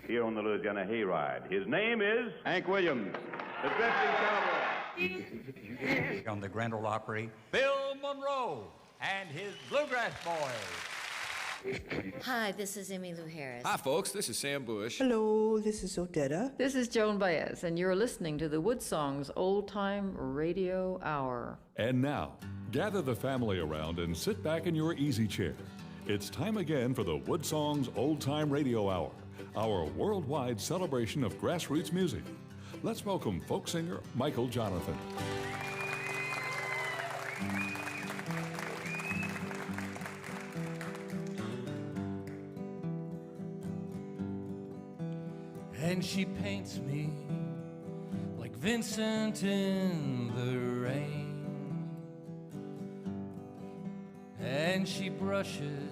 here on the Louisiana Hayride. His name is Hank Williams, the drifting cowboy. On the Grand Ole Opry, Bill Monroe and his Bluegrass Boys. Hi, this is Emmylou Harris. Hi, folks. This is Sam Bush. Hello, this is Odetta. This is Joan Baez, and you're listening to the WoodSongs Old Time Radio Hour. And now, gather the family around and sit back in your easy chair. It's time again for the WoodSongs Old Time Radio Hour, our worldwide celebration of grassroots music. Let's welcome folk singer Michael Jonathan. And she paints me like Vincent in the rain, and she brushes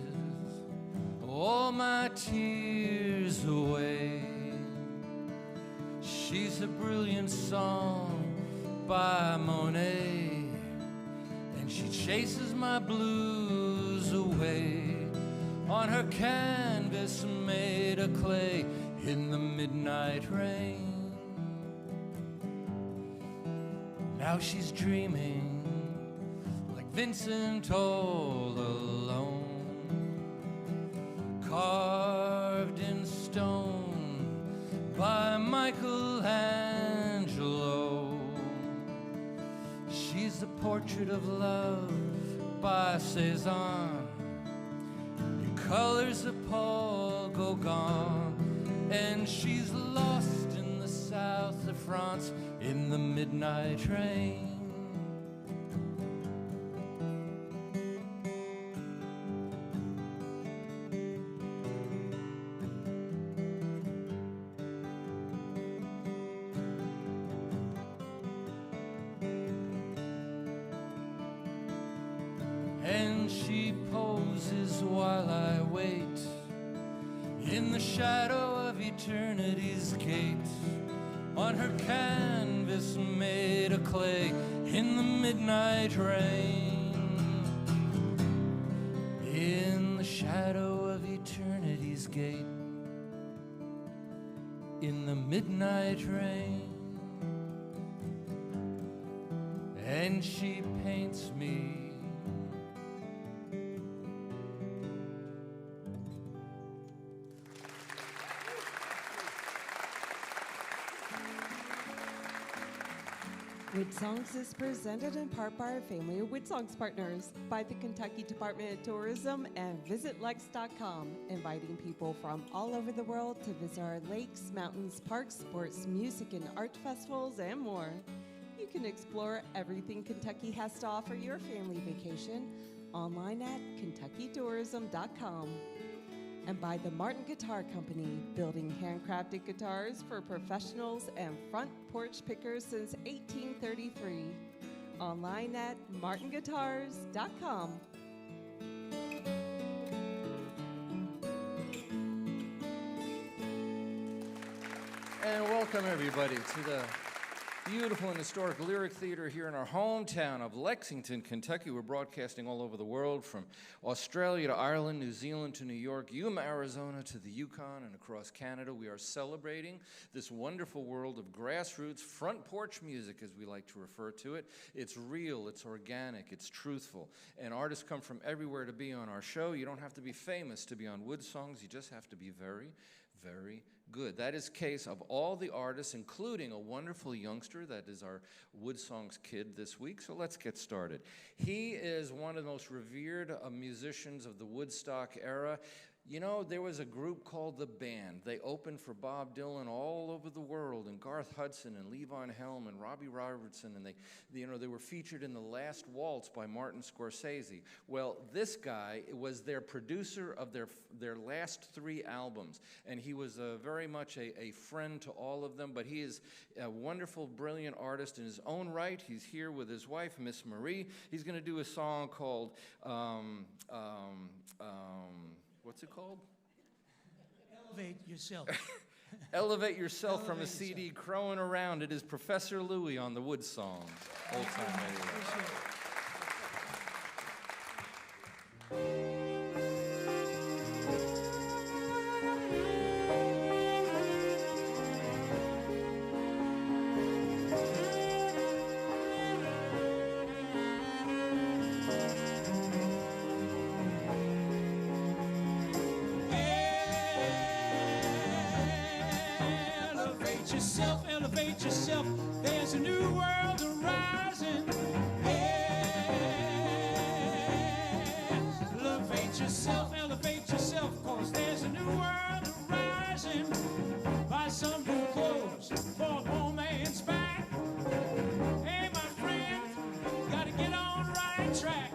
all my tears away. She's a brilliant song by Monet, and she chases my blues away on her canvas made of clay in the midnight rain. Now she's dreaming like Vincent all alone, carved in stone by Michelangelo. She's the portrait of love by Cézanne, in colors of Paul Gauguin. And she's lost in the south of France in the midnight train. And she poses while I wait in the shadow of eternity's gate, on her canvas made of clay in the midnight rain. In the shadow of eternity's gate, in the midnight rain. And she paints me WoodSongs is presented in part by our family of WoodSongs partners, by the Kentucky Department of Tourism and VisitLex.com, inviting people from all over the world to visit our lakes, mountains, parks, sports, music, and art festivals, and more. You can explore everything Kentucky has to offer your family vacation online at KentuckyTourism.com. And by the Martin Guitar Company, building handcrafted guitars for professionals and front porch pickers since 1833. Online at martinguitars.com. And welcome everybody to the beautiful and historic Lyric Theater here in our hometown of Lexington, Kentucky. We're broadcasting all over the world, from Australia to Ireland, New Zealand to New York, Yuma, Arizona to the Yukon, and across Canada. We are celebrating this wonderful world of grassroots front porch music, as we like to refer to it. It's real, it's organic, it's truthful, and artists come from everywhere to be on our show. You don't have to be famous to be on WoodSongs. You just have to be very, very good. That is the case of all the artists, including a wonderful youngster that is our WoodSongs kid this week. So let's get started. He is one of the most revered musicians of the Woodstock era. You know, there was a group called The Band. They opened for Bob Dylan all over the world, and Garth Hudson and Levon Helm and Robbie Robertson, and they were featured in The Last Waltz by Martin Scorsese. Well, this guy was their producer of their last 3 albums, and he was very much a friend to all of them, but he is a wonderful, brilliant artist in his own right. He's here with his wife, Miss Marie. He's going to do a song called what's it called? Elevate Yourself. Elevate Yourself from a CD, Crowing Around. It is Professor Louie on the WoodSongs. Old Time Radio. yourself, elevate yourself. There's a new world arising. Elevate yourself, cause there's a new world arising. Buy some new clothes for a poor man's back. Hey, my friend, gotta get on right track.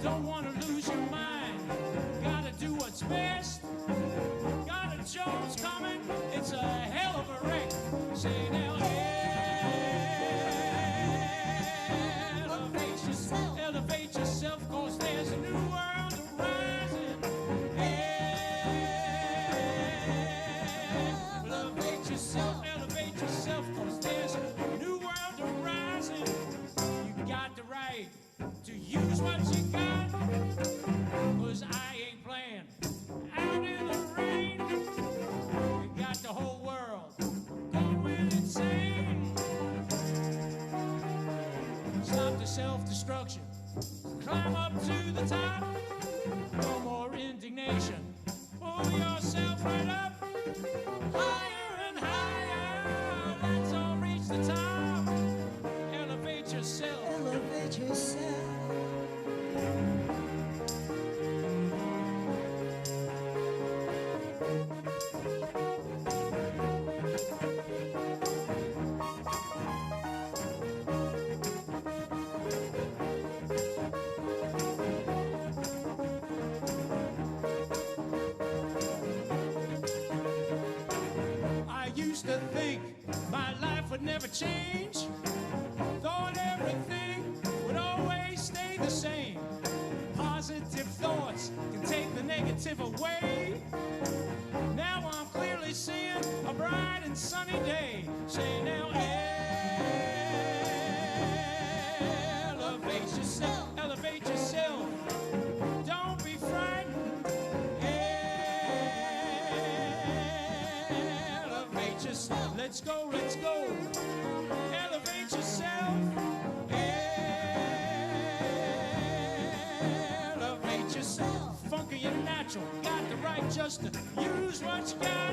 Don't wanna lose your mind, gotta do what's best. Got a Jones coming, it's a hell of a wreck. Say now, elevate yourself, cause there's a new world arising. Elevate yourself, cause there's a new world arising. You got the right to use what you got, cause I ain't playing out in the rain. You got the whole world going insane. Stop the self-destruction, climb up to the top. No more indignation, pull yourself right up. Higher and higher, let's all reach the top. Elevate yourself. Elevate yourself. To think my life would never change. Thought everything would always stay the same. Positive thoughts can take the negative away. Now I'm clearly seeing a bright and sunny day. Say now, elevate yourself, elevate yourself. Don't be frightened. Let's go, let's go. Elevate yourself. Elevate yourself. Funky and natural. Got the right just to use what you got.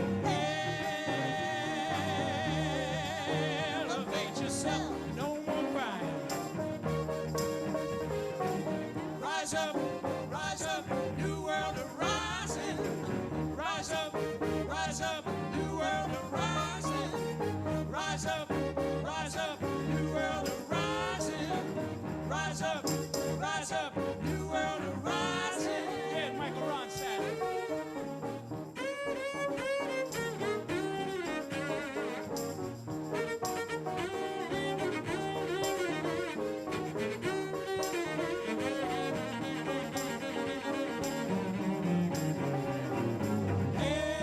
Elevate yourself. No more crying. Rise up, new world arising. Rise up, new world arising. Rise up, new world arising. Rise up, new world arising. Yeah, Michael Ronstadt.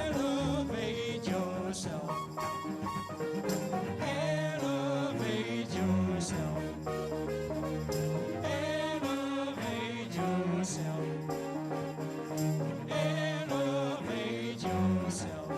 Elevate yourself. Elevate yourself. Elevate yourself. Elevate yourself.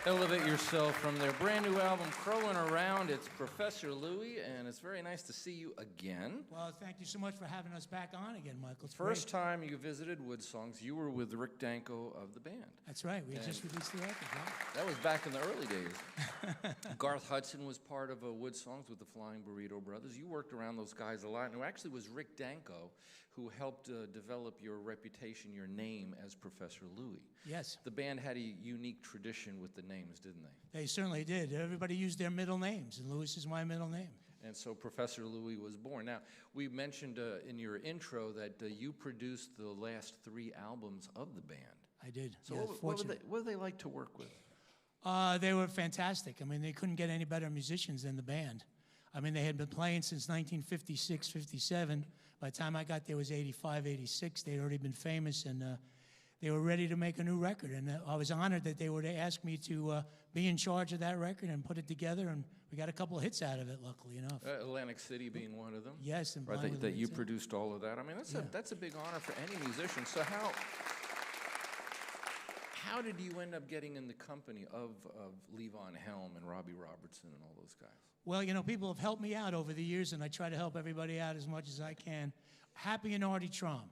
Elevate Yourself from their brand new album, Crowing Around. It's Professor Louie, and it's very nice to see you again. Well, thank you so much for having us back on again, Michael. It's First great. time you visited WoodSongs, you were with Rick Danko of the band. That's right. We just released the record, right? That was back in the early days. Garth Hudson was part of WoodSongs with the Flying Burrito Brothers. You worked around those guys a lot, and it actually was Rick Danko who helped develop your reputation, your name as Professor Louie. Yes. The band had a unique tradition with the names, didn't they? They certainly did. Everybody used their middle names, and Louis is my middle name. And so Professor Louie was born. Now, we mentioned in your intro that you produced the last 3 albums of the band. I did. So yeah, what were they like to work with? They were fantastic. I mean, they couldn't get any better musicians than the band. I mean, they had been playing since 1956, 57. By the time I got there, it was 85, 86. They'd already been famous, and they were ready to make a new record. And I was honored that they were to ask me to be in charge of that record and put it together, and we we got a couple of hits out of it, luckily enough. Atlantic City being one of them. Yes, and right, Blind that you Lemonade, too. produced all of that. I mean, that's a big honor for any musician. So how did you end up getting in the company of Levon Helm and Robbie Robertson and all those guys? Well, you know, people have helped me out over the years, and I try to help everybody out as much as I can. Happy and Artie Trom,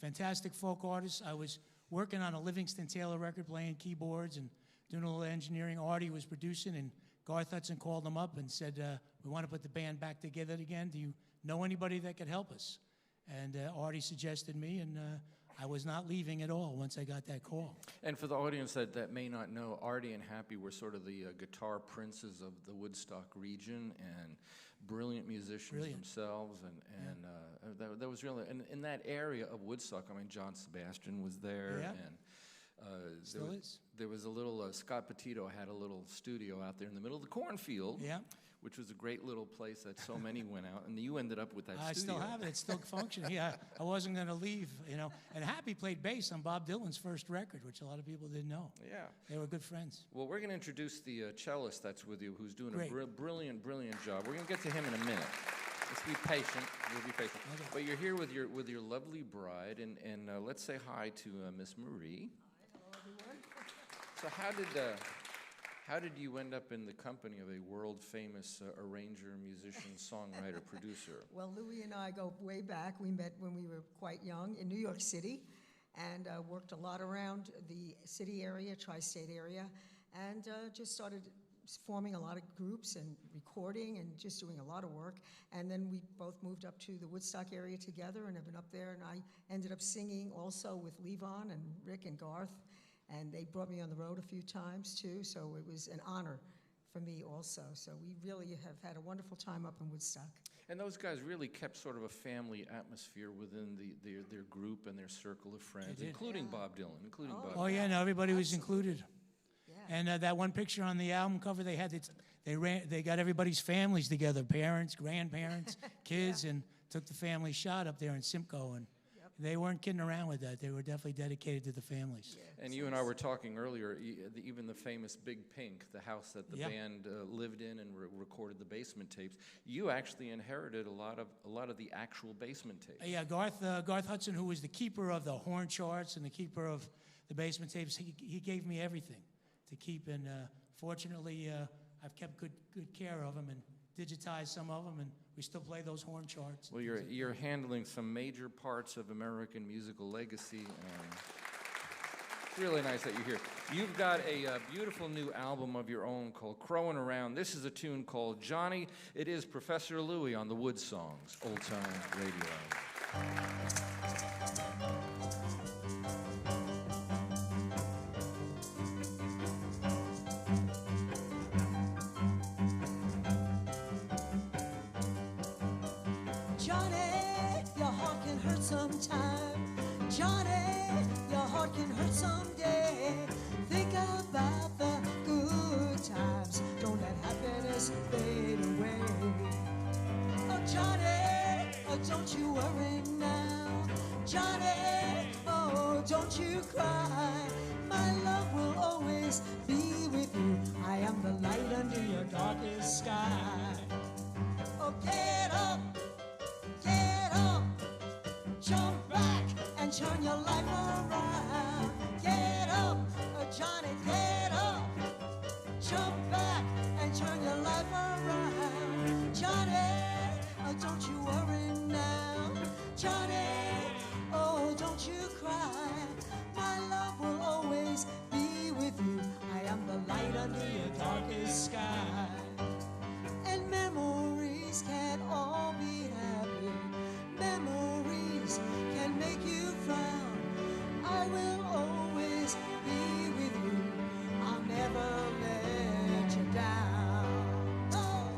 fantastic folk artists. I was working on a Livingston Taylor record, playing keyboards and doing a little engineering. Artie was producing, and Garth Hudson called him up and said, we want to put the band back together again. Do you know anybody that could help us? And Artie suggested me, and I was not leaving at all once I got that call. And for the audience that may not know, Artie and Happy were sort of the guitar princes of the Woodstock region, and brilliant musicians themselves. And that was really, and in that area of Woodstock, I mean, John Sebastian was there. Yeah. And Still is. There was a little, Scott Petito had a little studio out there in the middle of the cornfield. Yeah. Which was a great little place that so many went out, and you ended up with that I studio. still have it. It's still functioning. Yeah, I wasn't going to leave, you know. And Happy played bass on Bob Dylan's first record, which a lot of people didn't know. Yeah. They were good friends. Well, we're going to introduce the cellist that's with you, who's doing Great. a brilliant job. We're going to get to him in a minute. Let's be patient. We'll be patient. Okay. But you're here with your lovely bride, and let's say hi to Miss Marie. Hi, hello everyone. So how did you end up in the company of a world-famous arranger, musician, songwriter, producer? Well, Louie and I go way back. We met when we were quite young in New York City, and worked a lot around the city area, tri-state area, and just started forming a lot of groups and recording and just doing a lot of work. And then we both moved up to the Woodstock area together, and have been up there, and I ended up singing also with Levon and Rick and Garth. And they brought me on the road a few times, too, so it was an honor for me also. So we really have had a wonderful time up in Woodstock. And those guys really kept sort of a family atmosphere within their group and their circle of friends, including Bob Dylan, Oh, yeah, no, everybody was included. Yeah. And that one picture on the album cover, they had they got everybody's families together, parents, grandparents, kids, and took the family shot up there in Simcoe. And they weren't kidding around with that. They were definitely dedicated to the families. And you and I were talking earlier, even the famous Big Pink, the house that the band lived in and recorded the basement tapes, you actually inherited a lot of the actual basement tapes. Yeah, Garth Hudson, who was the keeper of the horn charts and the keeper of the basement tapes, he gave me everything to keep. And fortunately, I've kept good care of them and digitized some of them, and we still play those horn charts. Well, you're handling some major parts of American musical legacy. It's really nice that you're here. You've got a beautiful new album of your own called Crowin' Around. This is a tune called Johnny. It is Professor Louie on the WoodSongs Old Time Radio. Sometime, Johnny, your heart can hurt someday. Think about the good times. Don't let happiness fade away. Oh, Johnny, oh, don't you worry now. Johnny, oh, don't you cry. My love will always be with you. I am the light under your darkest sky. Oh, get up. Jump back and turn your life around. Get up, Johnny, get up. Jump back and turn your life around. Johnny, don't you worry now. Johnny, oh, don't you cry. My love will always be with you. I am the light under your darkest sky. And memories can't all be happy. Memories can make you frown. I will always be with you. I'll never let you down. Oh.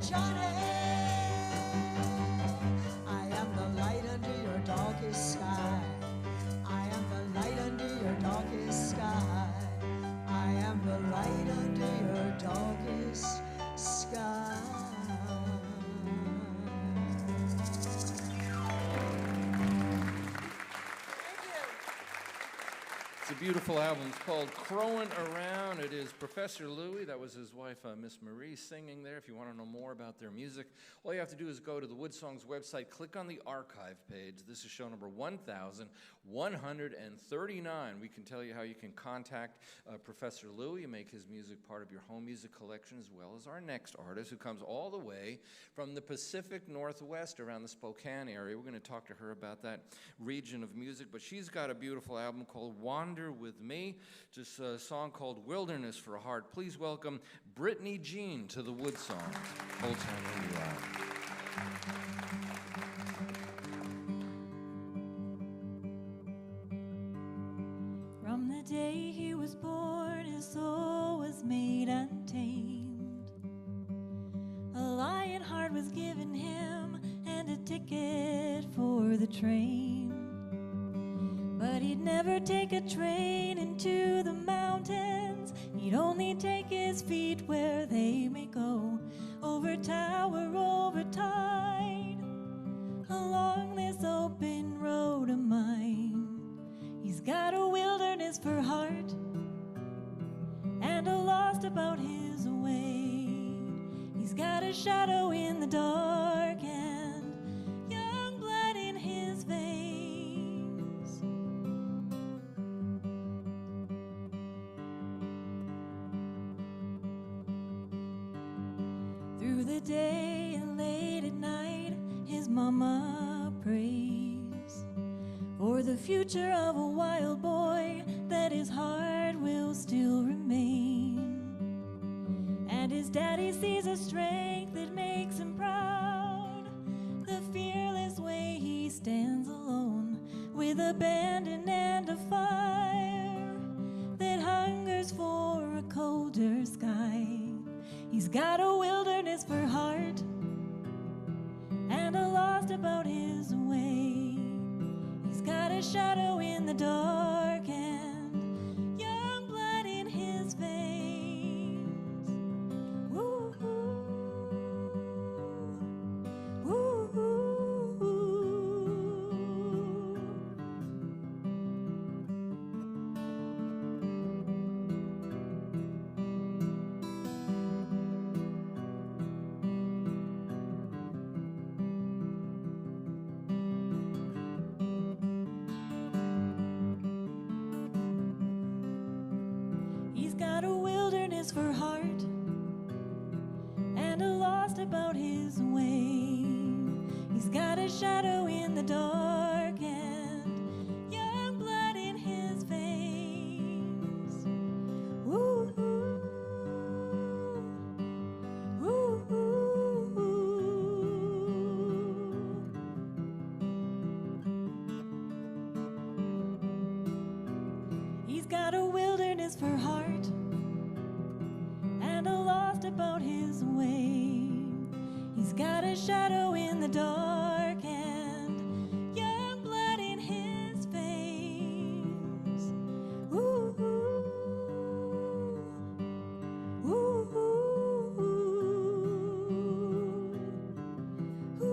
Johnny. I am the light under your darkest sky. I am the light under your darkest sky. I am the light under your darkest sky. It's a beautiful album. It's called Crowin' Around. It is Professor Louie, that was his wife, Miss Marie, singing there. If you want to know more about their music, all you have to do is go to the WoodSongs website, click on the archive page. This is show number 1139. We can tell you how you can contact Professor Louie and make his music part of your home music collection, as well as our next artist, who comes all the way from the Pacific Northwest around the Spokane area. We're going to talk to her about that region of music, but she's got a beautiful album called Wander With Me, just a song called Wilderness for a Heart. Please welcome Brittany Jean to the WoodSongs Old Time Radio Hour. From the day he was born, his soul was made untamed. A lion heart was given him and a ticket for the train. But he'd never take a train into the mountains. He'd only take his feet where they may go, over tower, over tide, along this open road of mine. He's got a wilderness for heart and a lost about his way. He's got a shadow in the dark and young blood in his veins. Through the day and late at night, his mama prays for the future of a wild boy, that his heart will still remain. And his daddy sees a strength that makes him proud, the fearless way he stands alone, with abandon and a fire that hungers for a colder sky. He's got a wilderness for heart and a lost about his way. He's got a shadow in the dark and young blood in his veins. Ooh, ooh, ooh, ooh. He's got a wilderness for heart and a lost about his way. He's got a shadow in the dark and young blood in his veins. Ooh, ooh, ooh, ooh, ooh. He's got a wilderness for heart and a lost about his way. He's got a shadow in the dark and young blood in his veins. Ooh, ooh, ooh, ooh, ooh, ooh.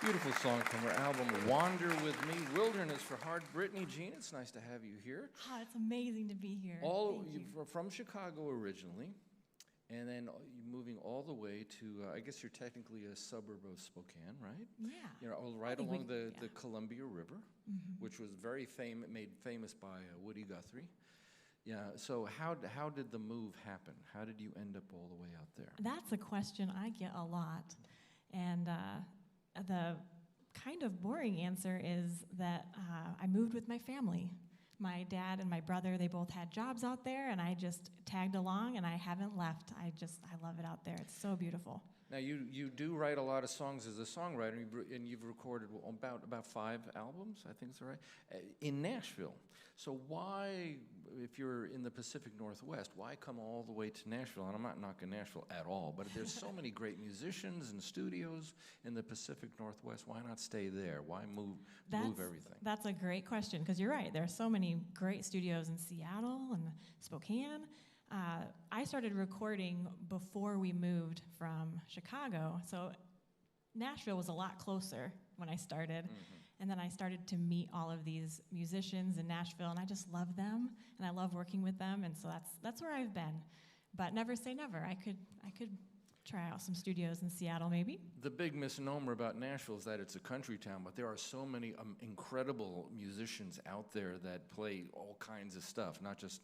Beautiful song from her album Wander With Me, Wilderness for Heart. Brittany Jean, it's nice to have you here. Oh, it's amazing to be here. You're from Chicago originally, and then you're moving all the way to, I guess you're technically a suburb of Spokane, right? Yeah. You're right along the Columbia River, which was made famous by Woody Guthrie. Yeah, so how did the move happen? How did you end up all the way out there? That's a question I get a lot. And the kind of boring answer is that I moved with my family. My dad and my brother, they both had jobs out there, and I just tagged along, and I haven't left. I love it out there. It's so beautiful. Now, you do write a lot of songs as a songwriter, and you've recorded about 5 albums, I think is right, in Nashville. So why, if you're in the Pacific Northwest, why come all the way to Nashville? And I'm not knocking Nashville at all, but there's so many great musicians and studios in the Pacific Northwest. Why not stay there? Why move everything? That's a great question, because you're right. There are so many great studios in Seattle and Spokane. I started recording before we moved from Chicago, so Nashville was a lot closer when I started. Mm-hmm. And then I started to meet all of these musicians in Nashville, and I just love them, and I love working with them, and so that's where I've been. But never say never. I could try out some studios in Seattle, maybe. The big misnomer about Nashville is that it's a country town, but there are so many incredible musicians out there that play all kinds of stuff, not just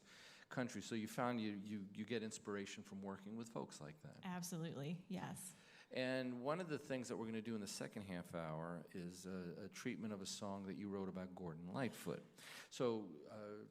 country. So you found you get inspiration from working with folks like that. Absolutely, yes. And one of the things that we're going to do in the second half hour is a treatment of a song that you wrote about Gordon Lightfoot. So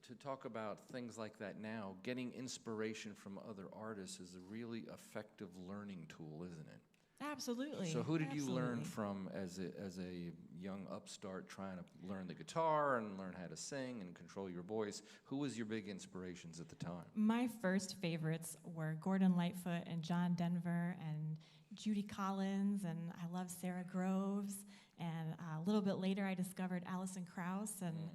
to talk about things like that now, getting inspiration from other artists is a really effective learning tool, isn't it? Absolutely. So who did you learn from as a young upstart trying to learn the guitar and learn how to sing and control your voice? Who was your big inspirations at the time? My first favorites were Gordon Lightfoot and John Denver and Judy Collins, and I love Sarah Groves. And a little bit later, I discovered Alison Krauss. And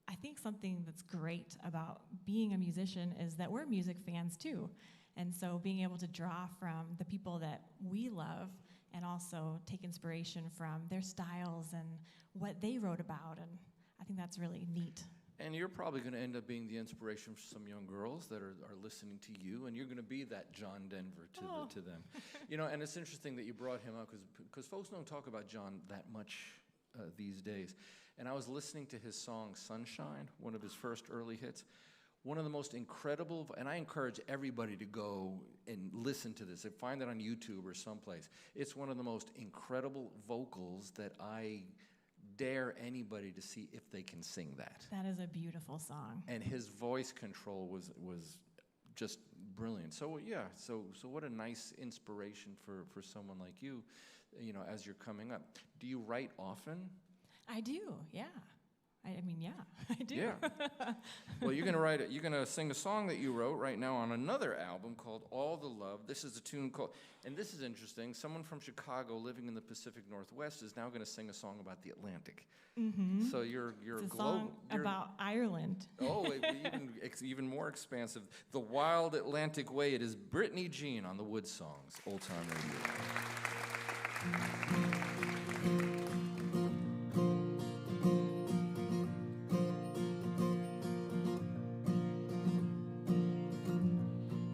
I think something that's great about being a musician is that we're music fans too. And so being able to draw from the people that we love and also take inspiration from their styles and what they wrote about, and I think that's really neat. And you're probably going to end up being the inspiration for some young girls that are listening to you, and you're going to be that John Denver to them. You know, and it's interesting that you brought him up because folks don't talk about John that much these days. And I was listening to his song Sunshine, one of his first early hits. One of the most incredible, and I encourage everybody to go and listen to this, find it on YouTube or someplace. It's one of the most incredible vocals that I dare anybody to see if they can sing that. That is a beautiful song. And his voice control was just brilliant. So yeah, so what a nice inspiration for someone like you, you know, as you're coming up. Do you write often? I do, yeah. I mean, yeah, I do. Yeah. Well, you're gonna sing a song that you wrote right now on another album called All the Love. This is a tune called, and this is interesting, someone from Chicago living in the Pacific Northwest is now gonna sing a song about the Atlantic. Mm-hmm. So you're it's a song about Ireland. Oh, even more expansive. The Wild Atlantic Way. It is Brittany Jean on the WoodSongs Old Time Radio.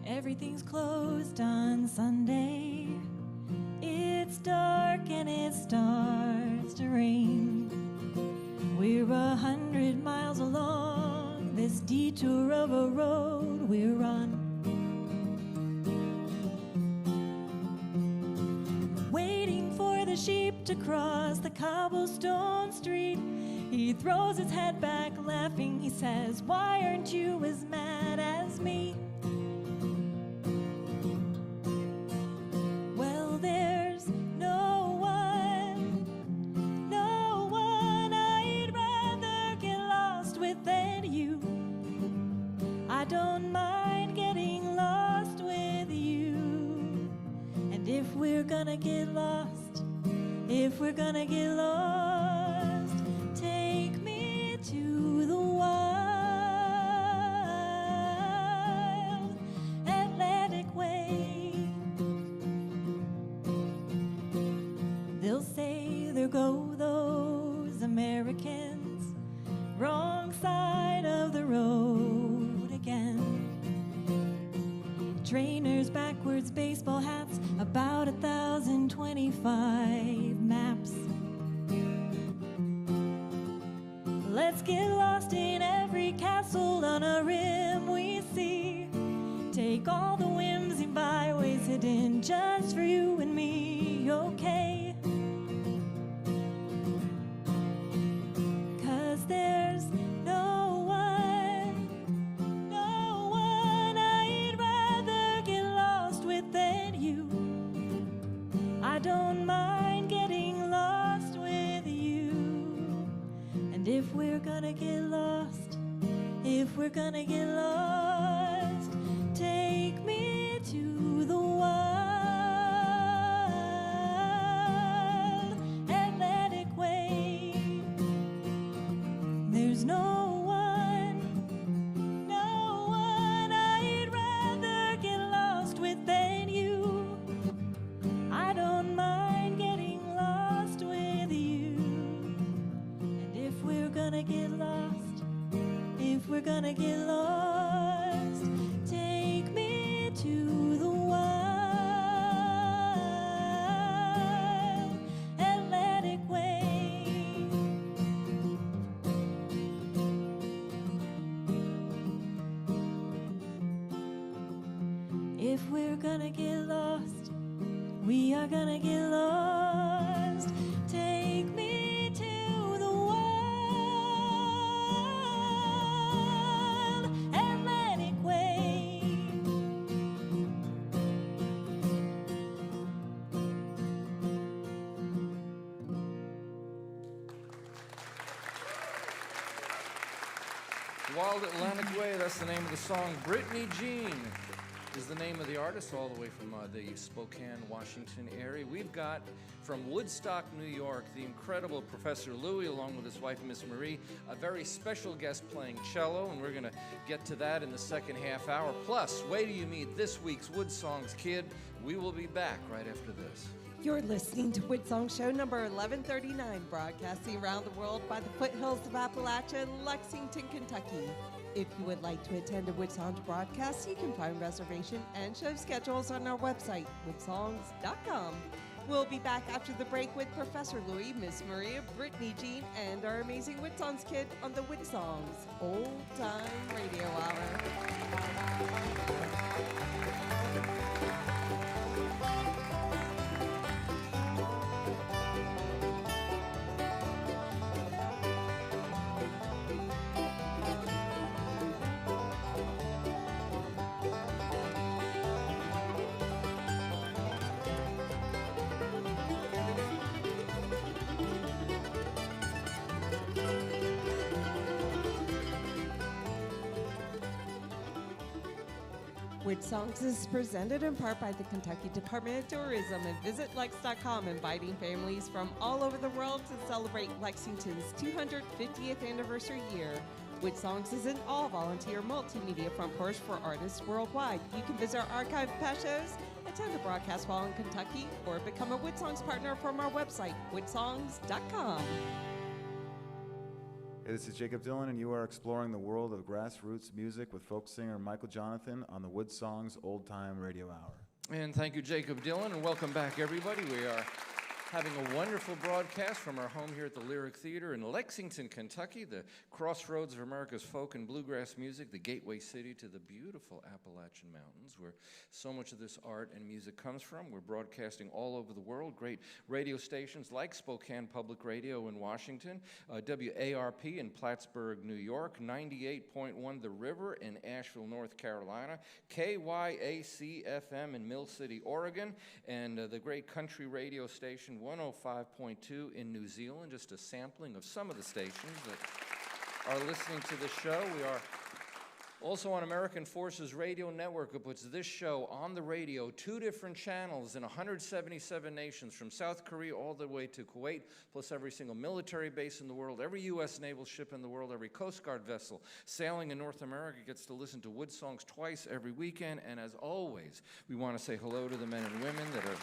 Everything's closed on Sunday. It's dark and it starts to rain. We're 100 miles along this detour of a road we're on. Waiting for the sheep to cross the cobblestone street. He throws his head back laughing. He says, "Why aren't you as mad as me?" If we're gonna get lost, take me to the wild Atlantic way. They'll say, there go those Americans, wrong side of the road again. Trainers, backwards, baseball hats, about 1,025 maps. Let's get lost in every castle on a river. like all the whimsy byways hidden just for you and me, okay? 'Cause there's no one I'd rather get lost with than you. I don't mind getting lost with you. And if we're gonna get lost, take me to the wild Atlantic way. There's no one I'd rather get lost with than you. I don't mind getting lost with you. And if we're gonna get lost, take me to the wild Atlantic way. If we're gonna get lost, we are gonna get lost. Take me to the wild Atlantic way. Wild Atlantic Way, that's the name of the song. Brittany Jean is the name of the artist, all the way from the Spokane, Washington area. We've got from Woodstock, New York, the incredible Professor Louie, along with his wife, Miss Marie, a very special guest playing cello, and we're going to get to that in the second half hour. Plus, wait till you meet this week's WoodSongs kid. We will be back right after this. You're listening to WoodSong Show number 1139, broadcasting around the world by the foothills of Appalachia in Lexington, Kentucky. If you would like to attend a WoodSongs broadcast, you can find reservation and show schedules on our website, woodsongs.com. We'll be back after the break with Professor Louie, Miss Maria, Brittany Jean, and our amazing WoodSongs kid on the WoodSongs Old Time Radio Hour. WoodSongs is presented in part by the Kentucky Department of Tourism and VisitLex.com, inviting families from all over the world to celebrate Lexington's 250th anniversary year. WoodSongs is an all-volunteer multimedia front porch for artists worldwide. You can visit our archive of past shows, attend a broadcast while in Kentucky, or become a WoodSongs partner from our website, woodsongs.com. Hey, this is Jacob Dylan, and you are exploring the world of grassroots music with folk singer Michael Jonathan on the WoodSongs Old Time Radio Hour. And thank you, Jacob Dylan, and welcome back, everybody. We are having a wonderful broadcast from our home here at the Lyric Theater in Lexington, Kentucky, the crossroads of America's folk and bluegrass music, the gateway city to the beautiful Appalachian Mountains, where so much of this art and music comes from. We're broadcasting all over the world, great radio stations like Spokane Public Radio in Washington, WARP in Plattsburgh, New York, 98.1 The River in Asheville, North Carolina, KYAC-FM in Mill City, Oregon, and the great country radio station 105.2 in New Zealand, just a sampling of some of the stations that are listening to this show. We are also on American Forces Radio Network, who puts this show on the radio, 2 different channels in 177 nations, from South Korea all the way to Kuwait, plus every single military base in the world, every U.S. naval ship in the world, every Coast Guard vessel sailing in North America gets to listen to WoodSongs twice every weekend. And as always, we want to say hello to the men and women that are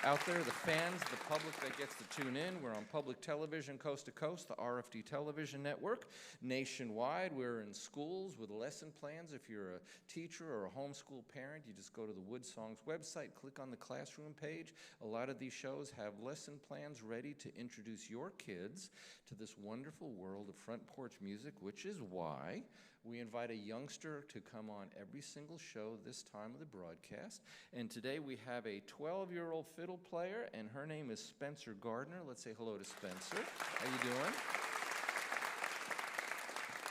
out there, the fans, the public that gets to tune in. We're on public television coast to coast, the RFD television network. Nationwide, we're in schools with lesson plans. If you're a teacher or a homeschool parent, you just go to the WoodSongs website, click on the classroom page. A lot of these shows have lesson plans ready to introduce your kids to this wonderful world of front porch music, which is why We invite a youngster to come on every single show this time of the broadcast. And today we have a 12-year-old fiddle player, and her name is Spencer Gardner. Let's say hello to Spencer. How you doing?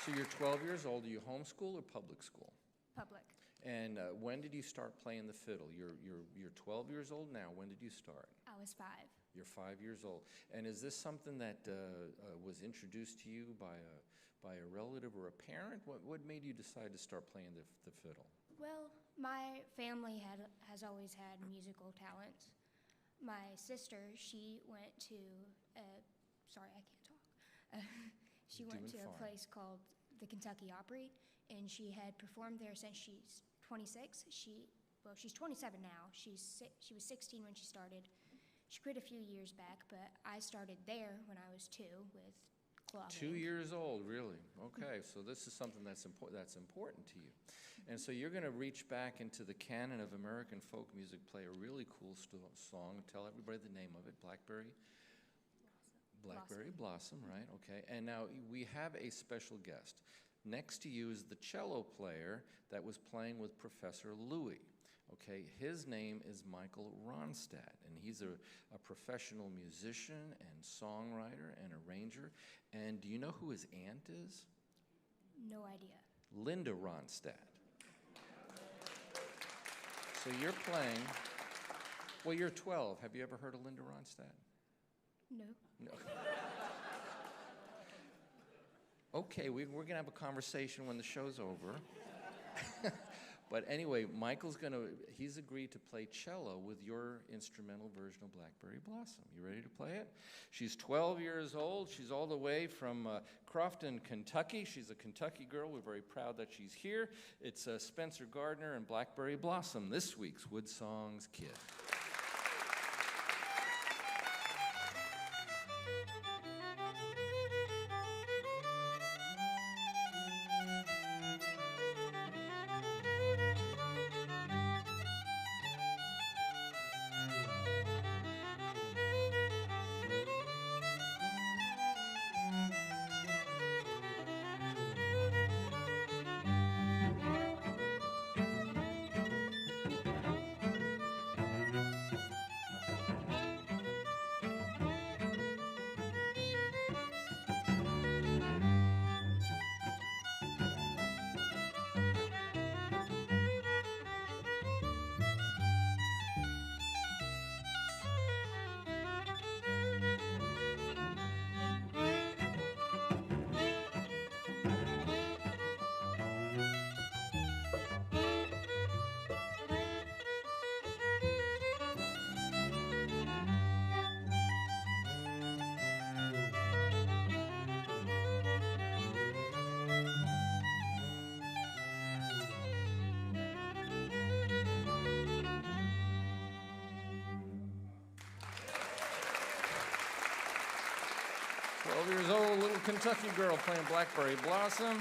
So you're 12 years old. Are you homeschool or public school? Public. And when did you start playing the fiddle? You're 12 years old now. When did you start? I was 5. You're 5 years old. And is this something that was introduced to you by a relative or a parent? What made you decide to start playing the fiddle? Well, my family has always had musical talents. My sister, she went to sorry, I can't talk. She went to a place called the Kentucky Opry, and she had performed there since she's 26. She's 27 now. She was 16 when she started. She quit a few years back, but I started there when I was 2 with clubbing. 2 years old, really? Okay, so this is something that's important to you. And so you're going to reach back into the canon of American folk music, play a really cool song, tell everybody the name of it, Blackberry Blossom, right? Okay. And now we have a special guest. Next to you is the cello player that was playing with Professor Louie. Okay, his name is Michael Ronstadt, and he's a professional musician and songwriter and arranger. And do you know who his aunt is? No idea. Linda Ronstadt. So you're playing, well, you're 12. Have you ever heard of Linda Ronstadt? No. No. Okay, we're going to have a conversation when the show's over. But anyway, he's agreed to play cello with your instrumental version of Blackberry Blossom. You ready to play it? She's 12 years old. She's all the way from Crofton, Kentucky. She's a Kentucky girl. We're very proud that she's here. It's Spencer Gardner and Blackberry Blossom, this week's WoodSongs Kid. Years old, little Kentucky girl playing Blackberry Blossom.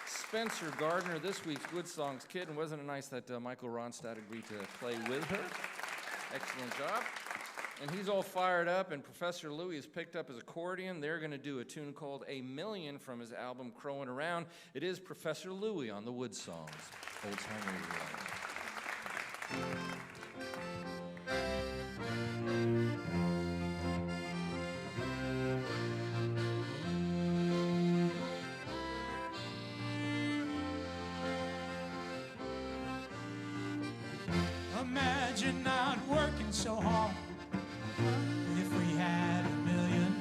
Spencer Gardner, this week's WoodSongs Kid, and wasn't it nice that Michael Ronstadt agreed to play with her? Excellent job. And he's all fired up, and Professor Louie has picked up his accordion. They're going to do a tune called A Million from his album Crowin' Around. It is Professor Louie on the WoodSongs Old Time Radio. Imagine not working so hard. If we had a million,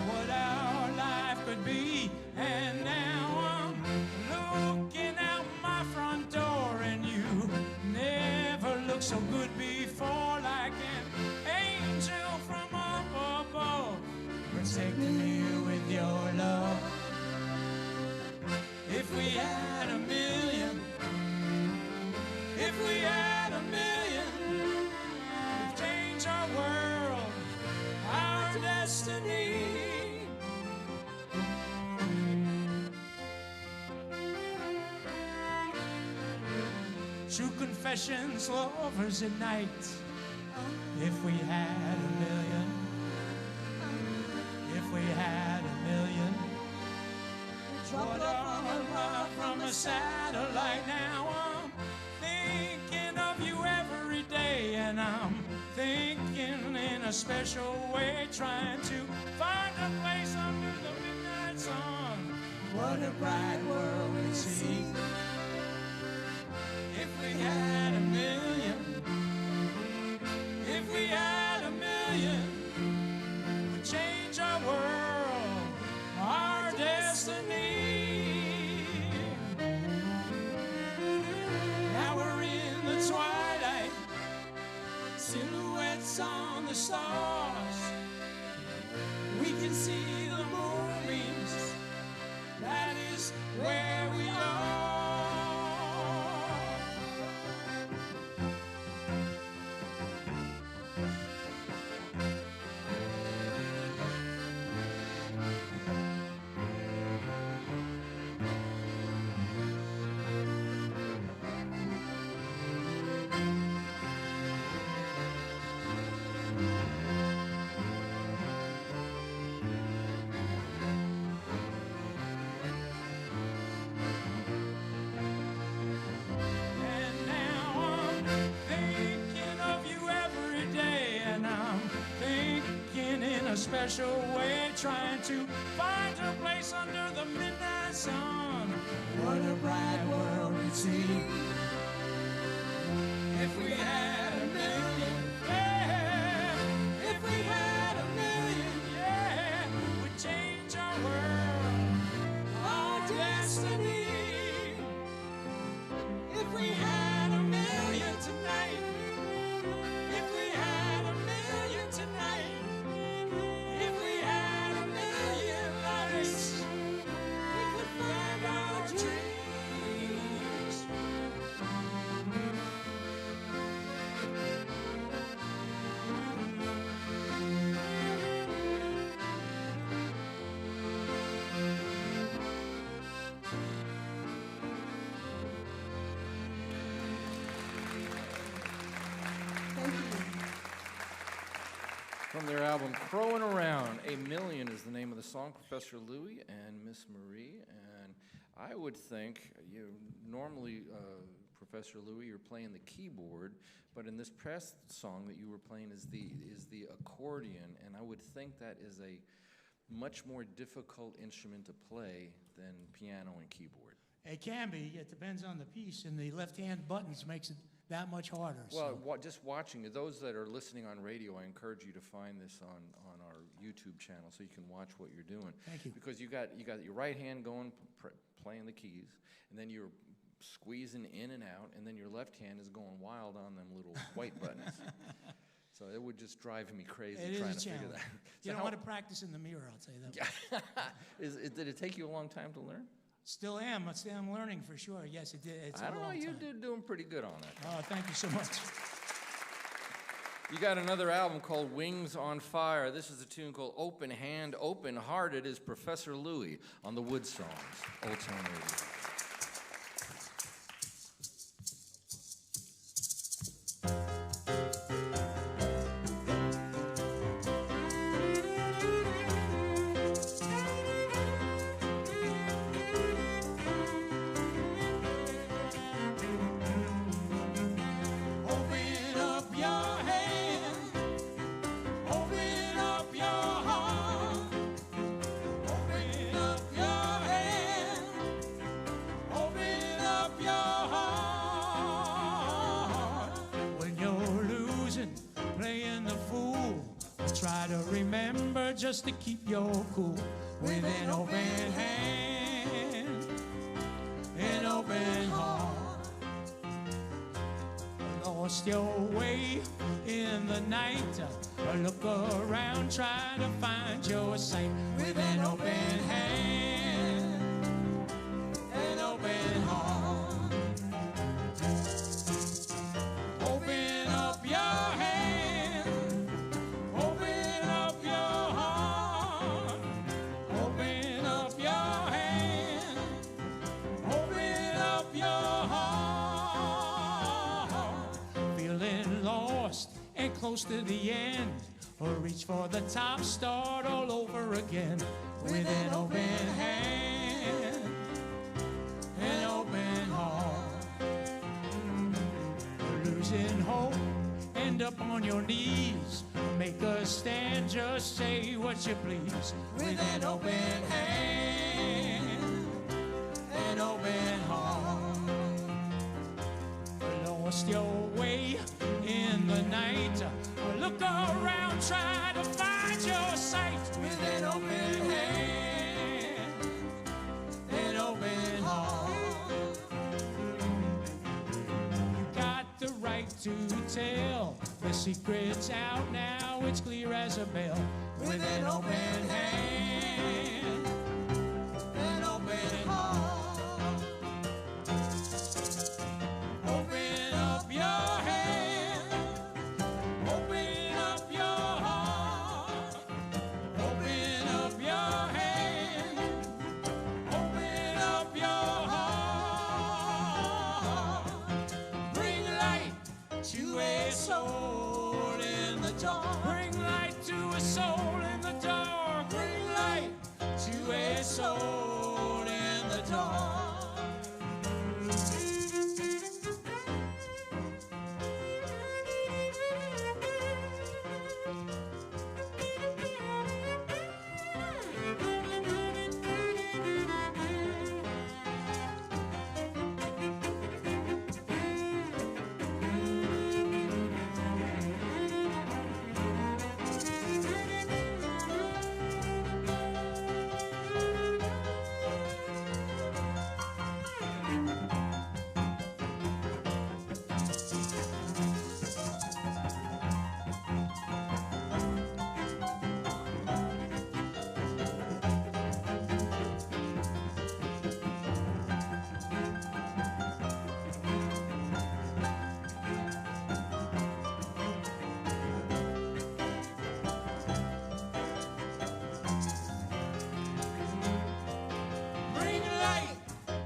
what our life could be. And now I'm looking out my front door, and you never looked so good before, like an angel from up above, protecting me with your love. If we had a million, we'd change our world, our destiny. True confessions, lovers at night. If we had a million, if we had a million. What up from a satellite now? I'm thinking of you every day, and I'm thinking in a special way, trying to find a place under the midnight sun. What a bright world we'd see if we had a million. If we had a million, we'd change our world, our destiny. Now we're in the twilight, silhouettes on the stars. We can see the moonbeams, that is where we are. Special way, trying to find a place under the midnight sun. What a bright world we'd see if we had a million. Yeah, if we had a million, yeah, we'd change our world, our destiny. If we had a million tonight, if we had a million tonight. From their album Crowing Around, A Million is the name of the song, Professor Louie and Miss Marie. And I would think, normally, Professor Louie, you're playing the keyboard, but in this past song that you were playing is the accordion, and I would think that is a much more difficult instrument to play than piano and keyboard. It can be. It depends on the piece, and the left-hand buttons makes it that much harder. Well, just watching it, those that are listening on radio, I encourage you to find this on our YouTube channel so you can watch what you're doing. Thank you. Because you got your right hand going, playing the keys, and then you're squeezing in and out, and then your left hand is going wild on them little white buttons. So it would just drive me crazy trying to figure that. You don't want to practice in the mirror, I'll tell you that. Did it take you a long time to learn? Still am learning for sure. Yes, it did. It's I don't know, you're doing pretty good on it. Oh, thank you so much. You got another album called Wings on Fire. This is a tune called Open Hand, Open Heart. It is Professor Louie on the WoodSongs Old Time Radio. Just to keep your cool with an open hand, an open heart. Lost your way in the night, look around, try to find your sight with an open hand, an open heart. Open up your hand, open up your heart, open up your hand, open up your heart. Feeling lost and close to the end, or reach for the top, start all over again with an open hand, an open heart. Losing hope, end up on your knees, make a stand, just say what you please with an open hand, an open heart. Lost your way in the night, look around, try to find your sight with an open hand, an open heart. You got the right to tell the secret's out now, it's clear as a bell with an open hand, an open heart. Open up your hand, open up your heart, open up your hand, open up your heart. Bring light to a soul in the dark. Bring light to a soul in the dark. Bring light to a soul in the dark.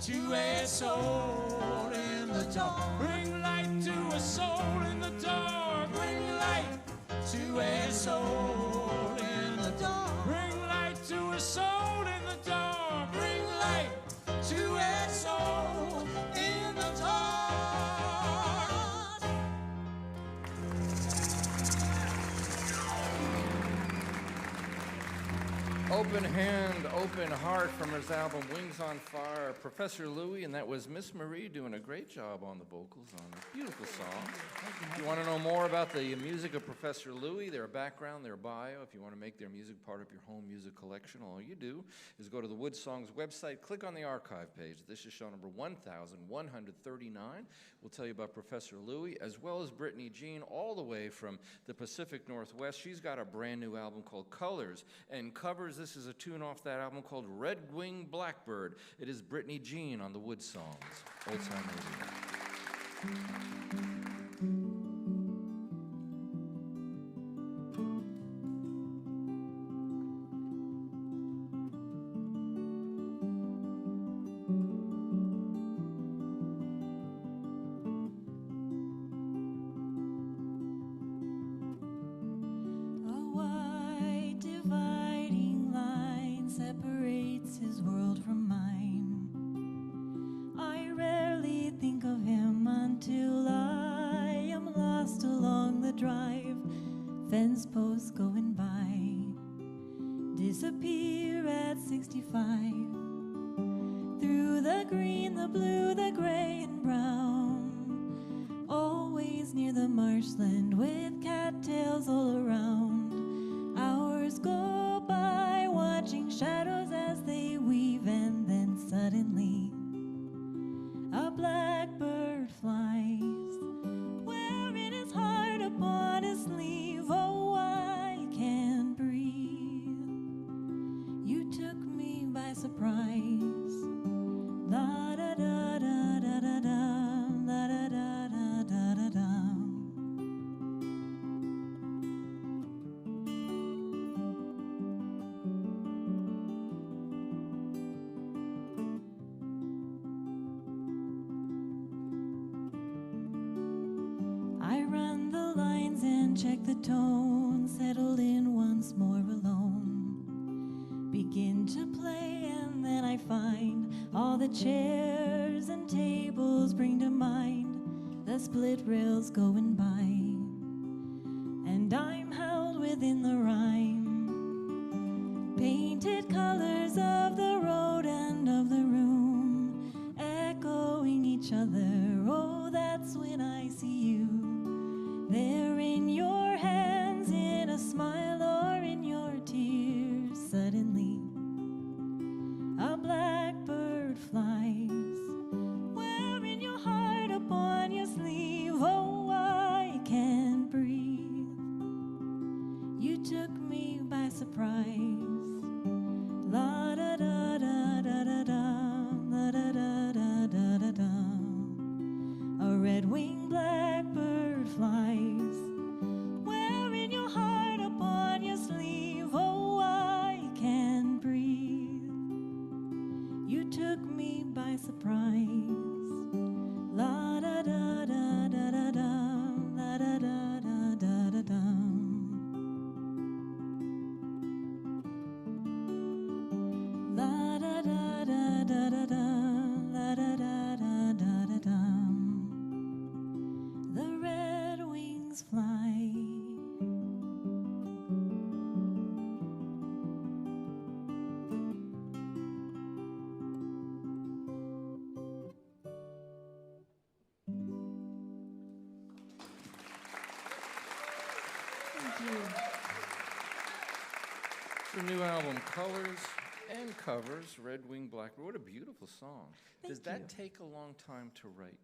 To a soul in the dark. Bring light to a soul in the dark. Bring light to a soul in the dark. Bring light to a soul in the dark. Bring light to a soul in the dark. Open Hand, Open Heart from his album Wings on Fire. Professor Louie, and that was Miss Marie doing a great job on the vocals on a beautiful song. If you want to know more about the music of Professor Louie, their background, their bio, if you want to make their music part of your home music collection, all you do is go to the WoodSongs website, click on the archive page. This is show number 1139. We'll tell you about Professor Louie, as well as Brittany Jean, all the way from the Pacific Northwest. She's got a brand new album called Colors and Covers. This is a tune off that album called Red Wing Blackbird. It is Brittany Jean on the WoodSongs Old Time Radio. Fence posts going by disappear at 65. Through the green, the blue, the gray and brown, always near the marshland with cattails all around. Hours go by watching shadows as they weave, and then suddenly a blackbird flies, wearing his heart upon his sleeve. Oh, I can't breathe. You took me by surprise. La da da da da da da, la da da da da da da. and check the tone, settled in once more alone. Begin to play and then I find all the chairs and tables bring to mind the split rails going by. And I'm held within the rhyme, painted colors of the road and of the room, echoing each other. Oh, that's when I see you, there in your hands, in a smile or in your tears. Suddenly a blackbird flies, wearing your heart upon your sleeve. Oh, I can't breathe. You took me by surprise. La da da da da da da, la da da da da da da. A red-winged blackbird flies, wearing your heart upon your sleeve. Oh, I can't breathe. You took me by surprise. La da da da da da da, la da da da da da da. La da da da da da da, la da da da da da da. The red wings fly. Thank you. Her new album, Colors and Covers, Red Wing Blackbird. What a beautiful song. Does that take a long time to write?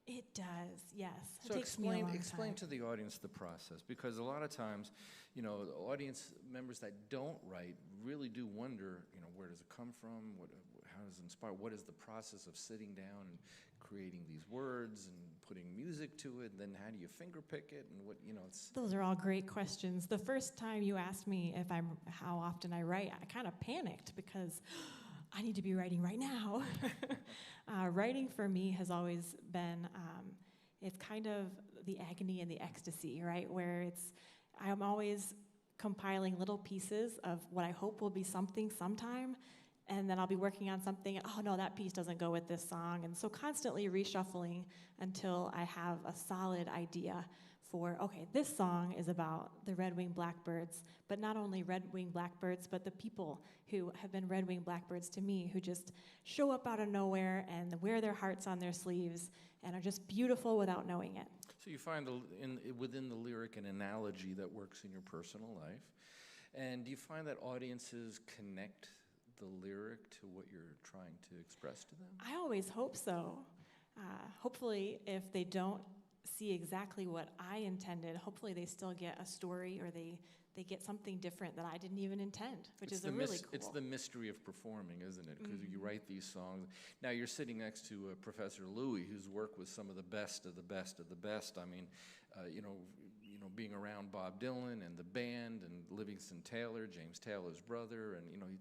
It does, yes. So It takes me a long explain time. to the audience the process, because a lot of times, the audience members that don't write really do wonder, where does it come from? How does it inspire? What is the process of sitting down and creating these words and putting music to it? And then how do you finger pick it? And it's. Those are all great questions. The first time you asked me how often I write, I kind of panicked because I need to be writing right now. Writing for me has always been, it's kind of the agony and the ecstasy, right? Where I'm always compiling little pieces of what I hope will be something sometime, and then I'll be working on something, and, oh no, that piece doesn't go with this song. And so constantly reshuffling until I have a solid idea for, okay, this song is about the red-winged blackbirds, but not only red-winged blackbirds, but the people who have been red-winged blackbirds to me, who just show up out of nowhere and wear their hearts on their sleeves and are just beautiful without knowing it. So you find within the lyric an analogy that works in your personal life. And do you find that audiences connect the lyric to what you're trying to express to them? I always hope so. Hopefully, if they don't see exactly what I intended, hopefully they still get a story, or they get something different that I didn't even intend, which is really cool. It's the mystery of performing, isn't it? Because you write these songs. Now you're sitting next to Professor Louie, who's worked with some of the best of the best of the best. I mean, being around Bob Dylan and the band and Livingston Taylor, James Taylor's brother, and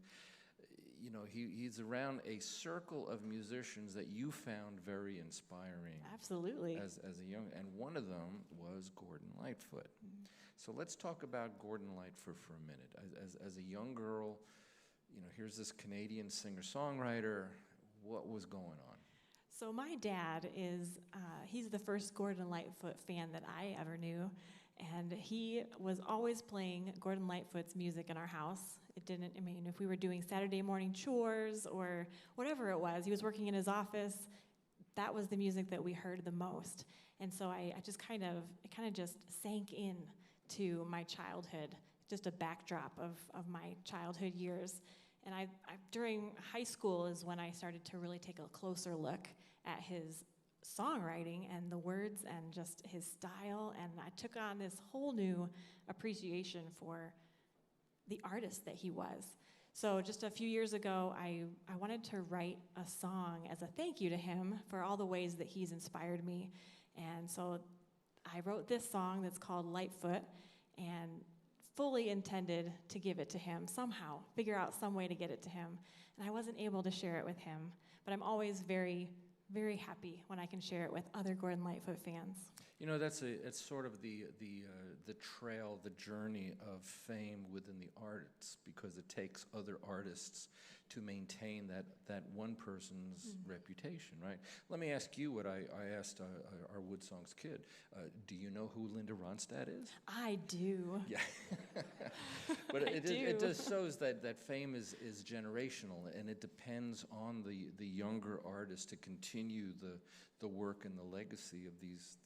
he's around a circle of musicians that you found very inspiring. Absolutely. As a young, and one of them was Gordon Lightfoot. So let's talk about Gordon Lightfoot for a minute. As a young girl, here's this Canadian singer-songwriter. What was going on? So my dad he's the first Gordon Lightfoot fan that I ever knew. And he was always playing Gordon Lightfoot's music in our house. If we were doing Saturday morning chores or whatever it was, he was working in his office, that was the music that we heard the most. And so it kind of just sank in to my childhood, just a backdrop of my childhood years. And during high school is when I started to really take a closer look at his songwriting and the words and just his style, and I took on this whole new appreciation for the artist that he was. So just a few years ago, I wanted to write a song as a thank you to him for all the ways that he's inspired me. And so I wrote this song that's called Lightfoot, and fully intended to give it to him somehow, figure out some way to get it to him. And I wasn't able to share it with him, but I'm always very, very happy when I can share it with other Gordon Lightfoot fans. You know, it's sort of the trail, the journey of fame within the arts, because it takes other artists to maintain that one person's reputation, right? Let me ask you what I asked our WoodSongs kid. Do you know who Linda Ronstadt is? I do. Yeah. But it just shows that fame is generational, and it depends on the younger artists to continue the work and the legacy of these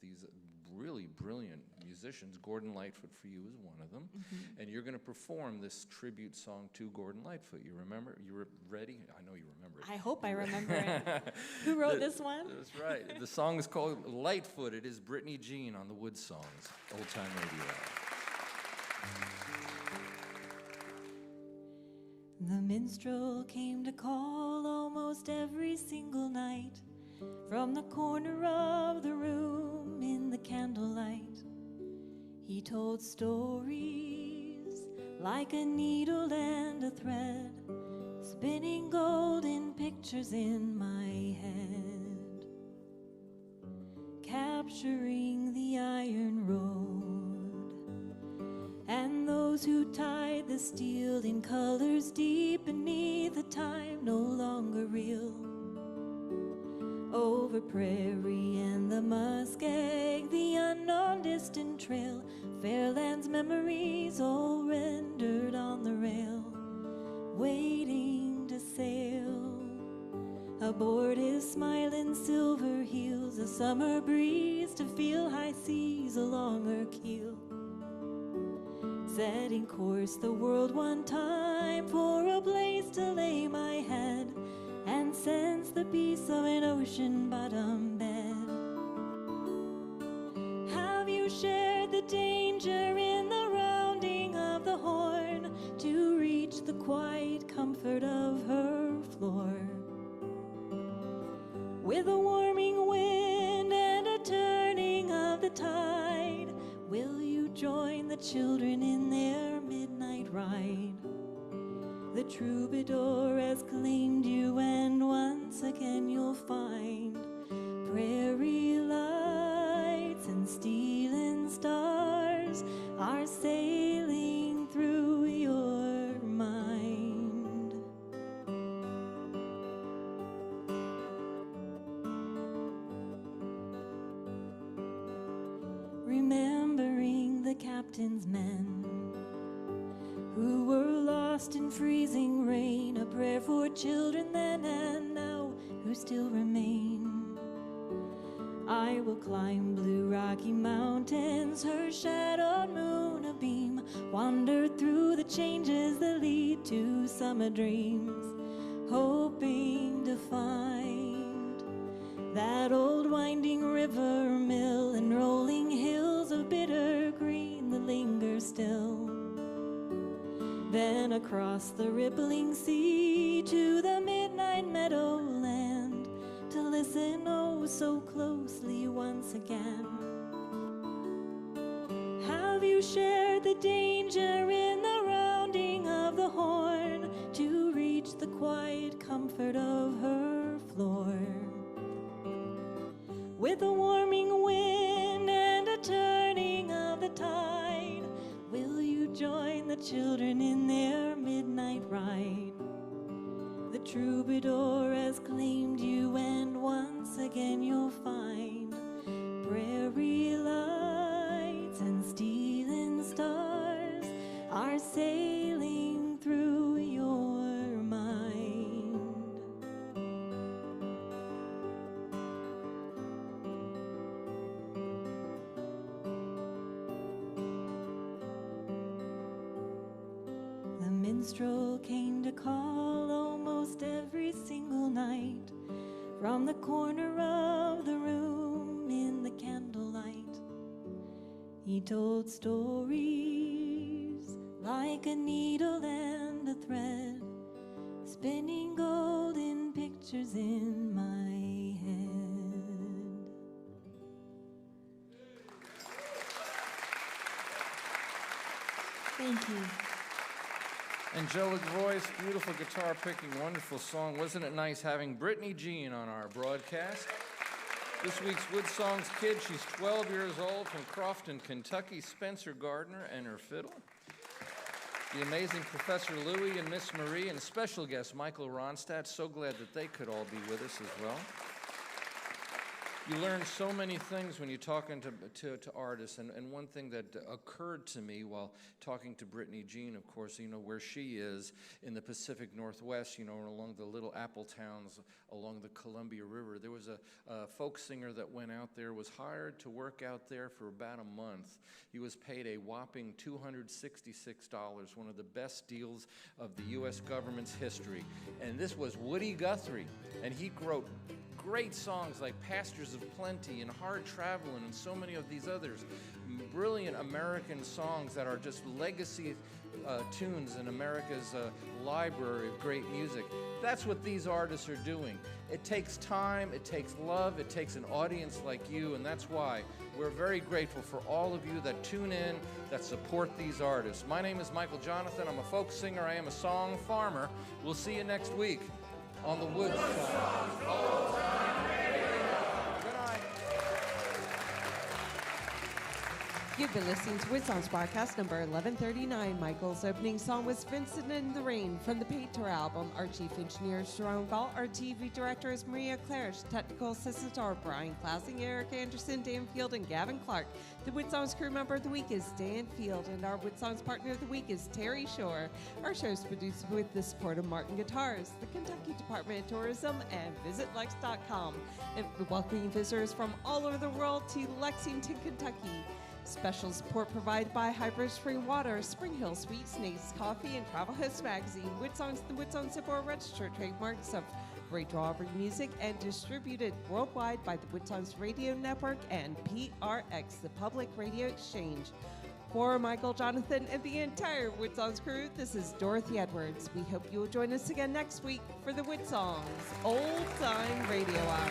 really brilliant musicians. Gordon Lightfoot for you is one of them. And you're going to perform this tribute song to Gordon Lightfoot. You remember? You were ready? I know you remember it. I hope I remember it. Who wrote this one? That's right. The song is called Lightfoot. It is Brittany Jean on the WoodSongs Old Time Radio Hour. The minstrel came to call almost every single night from the corner of the room in the candlelight. He told stories like a needle and a thread, spinning golden pictures in my head, capturing the iron road and those who tied the steel in colors deep beneath the time no longer real. Over prairie and the muskeg, the unknown distant trail, Fairland's memories all rendered on the rail, waiting to sail. Aboard his smiling silver heels, a summer breeze to feel high seas along her keel. Setting course the world one time for a place to lay my head and sense the peace of an ocean bottom bed. Have you shared the danger in the rounding of the horn to reach the quiet comfort of her floor? With a warming wind and a turning of the tide, will you join the children in their midnight ride? The troubadour has claimed you, and once again you'll find prairie lights and stealing stars are sailing through your mind. Remembering the captain's men who were lost in freezing rain, a prayer for children then and now who still remain. I will climb blue rocky mountains, her shadowed moon abeam, wander through the changes that lead to summer dreams, hoping to find that old winding river mill and rolling hills of bitter green that linger still. Then across the rippling sea to the midnight meadowland to listen oh so closely once again. Have you shared the danger in the rounding of the horn to reach the quiet comfort of her floor? With a warming wind and a turning of the tide, will you join the children in their midnight ride? The troubadour has claimed you, and once again you'll find prairie lights and stealing stars are sailing through your mind. The minstrel came to call almost every single night from the corner of the room in the candlelight. He told stories like a needle and a thread, spinning golden pictures in my head. Thank you. Angelic voice, beautiful guitar picking, wonderful song. Wasn't it nice having Brittany Jean on our broadcast? This week's WoodSongs kid, she's 12 years old, from Crofton, Kentucky, Spencer Gardner and her fiddle. The amazing Professor Louie and Miss Marie, and special guest Michael Ronstadt. So glad that they could all be with us as well. You learn so many things when you're talking to artists, and one thing that occurred to me while talking to Brittany Jean, of course, you know, where she is in the Pacific Northwest, you know, along the little apple towns along the Columbia River. There was a folk singer that went out there, was hired to work out there for about a month. He was paid a whopping $266, one of the best deals of the U.S. government's history. And this was Woody Guthrie, and he wrote great songs like Pastures of Plenty and Hard Travelin' and so many of these others. Brilliant American songs that are just legacy tunes in America's library of great music. That's what these artists are doing. It takes time, it takes love, it takes an audience like you, and that's why we're very grateful for all of you that tune in, that support these artists. My name is Michael Jonathan. I'm a folk singer. I am a song farmer. We'll see you next week on the WoodSongs. You've been listening to WoodSongs broadcast number 1139. Michael's opening song was Vincent in the Rain from the Paid Tour album. Our chief engineer is Jerome Gall. Our TV director is Maria Clarish. Technical assistants are Brian Clausing, Eric Anderson, Dan Field, and Gavin Clark. The WoodSongs crew member of the week is Dan Field, and our WoodSongs partner of the week is Terry Shore. Our show is produced with the support of Martin Guitars, the Kentucky Department of Tourism, and VisitLex.com. And welcoming visitors from all over the world to Lexington, Kentucky. Special support provided by Hybrid Spring Water, Spring Hill Sweet Snakes Coffee, and Travel Host Magazine. WoodSongs, the WoodSongs Civil Registered trademarks of Radio Aubrey Music, and distributed worldwide by the WoodSongs Radio Network and PRX, the Public Radio Exchange. For Michael Jonathan and the entire WoodSongs crew, this is Dorothy Edwards. We hope you will join us again next week for the WoodSongs Old Time Radio Hour.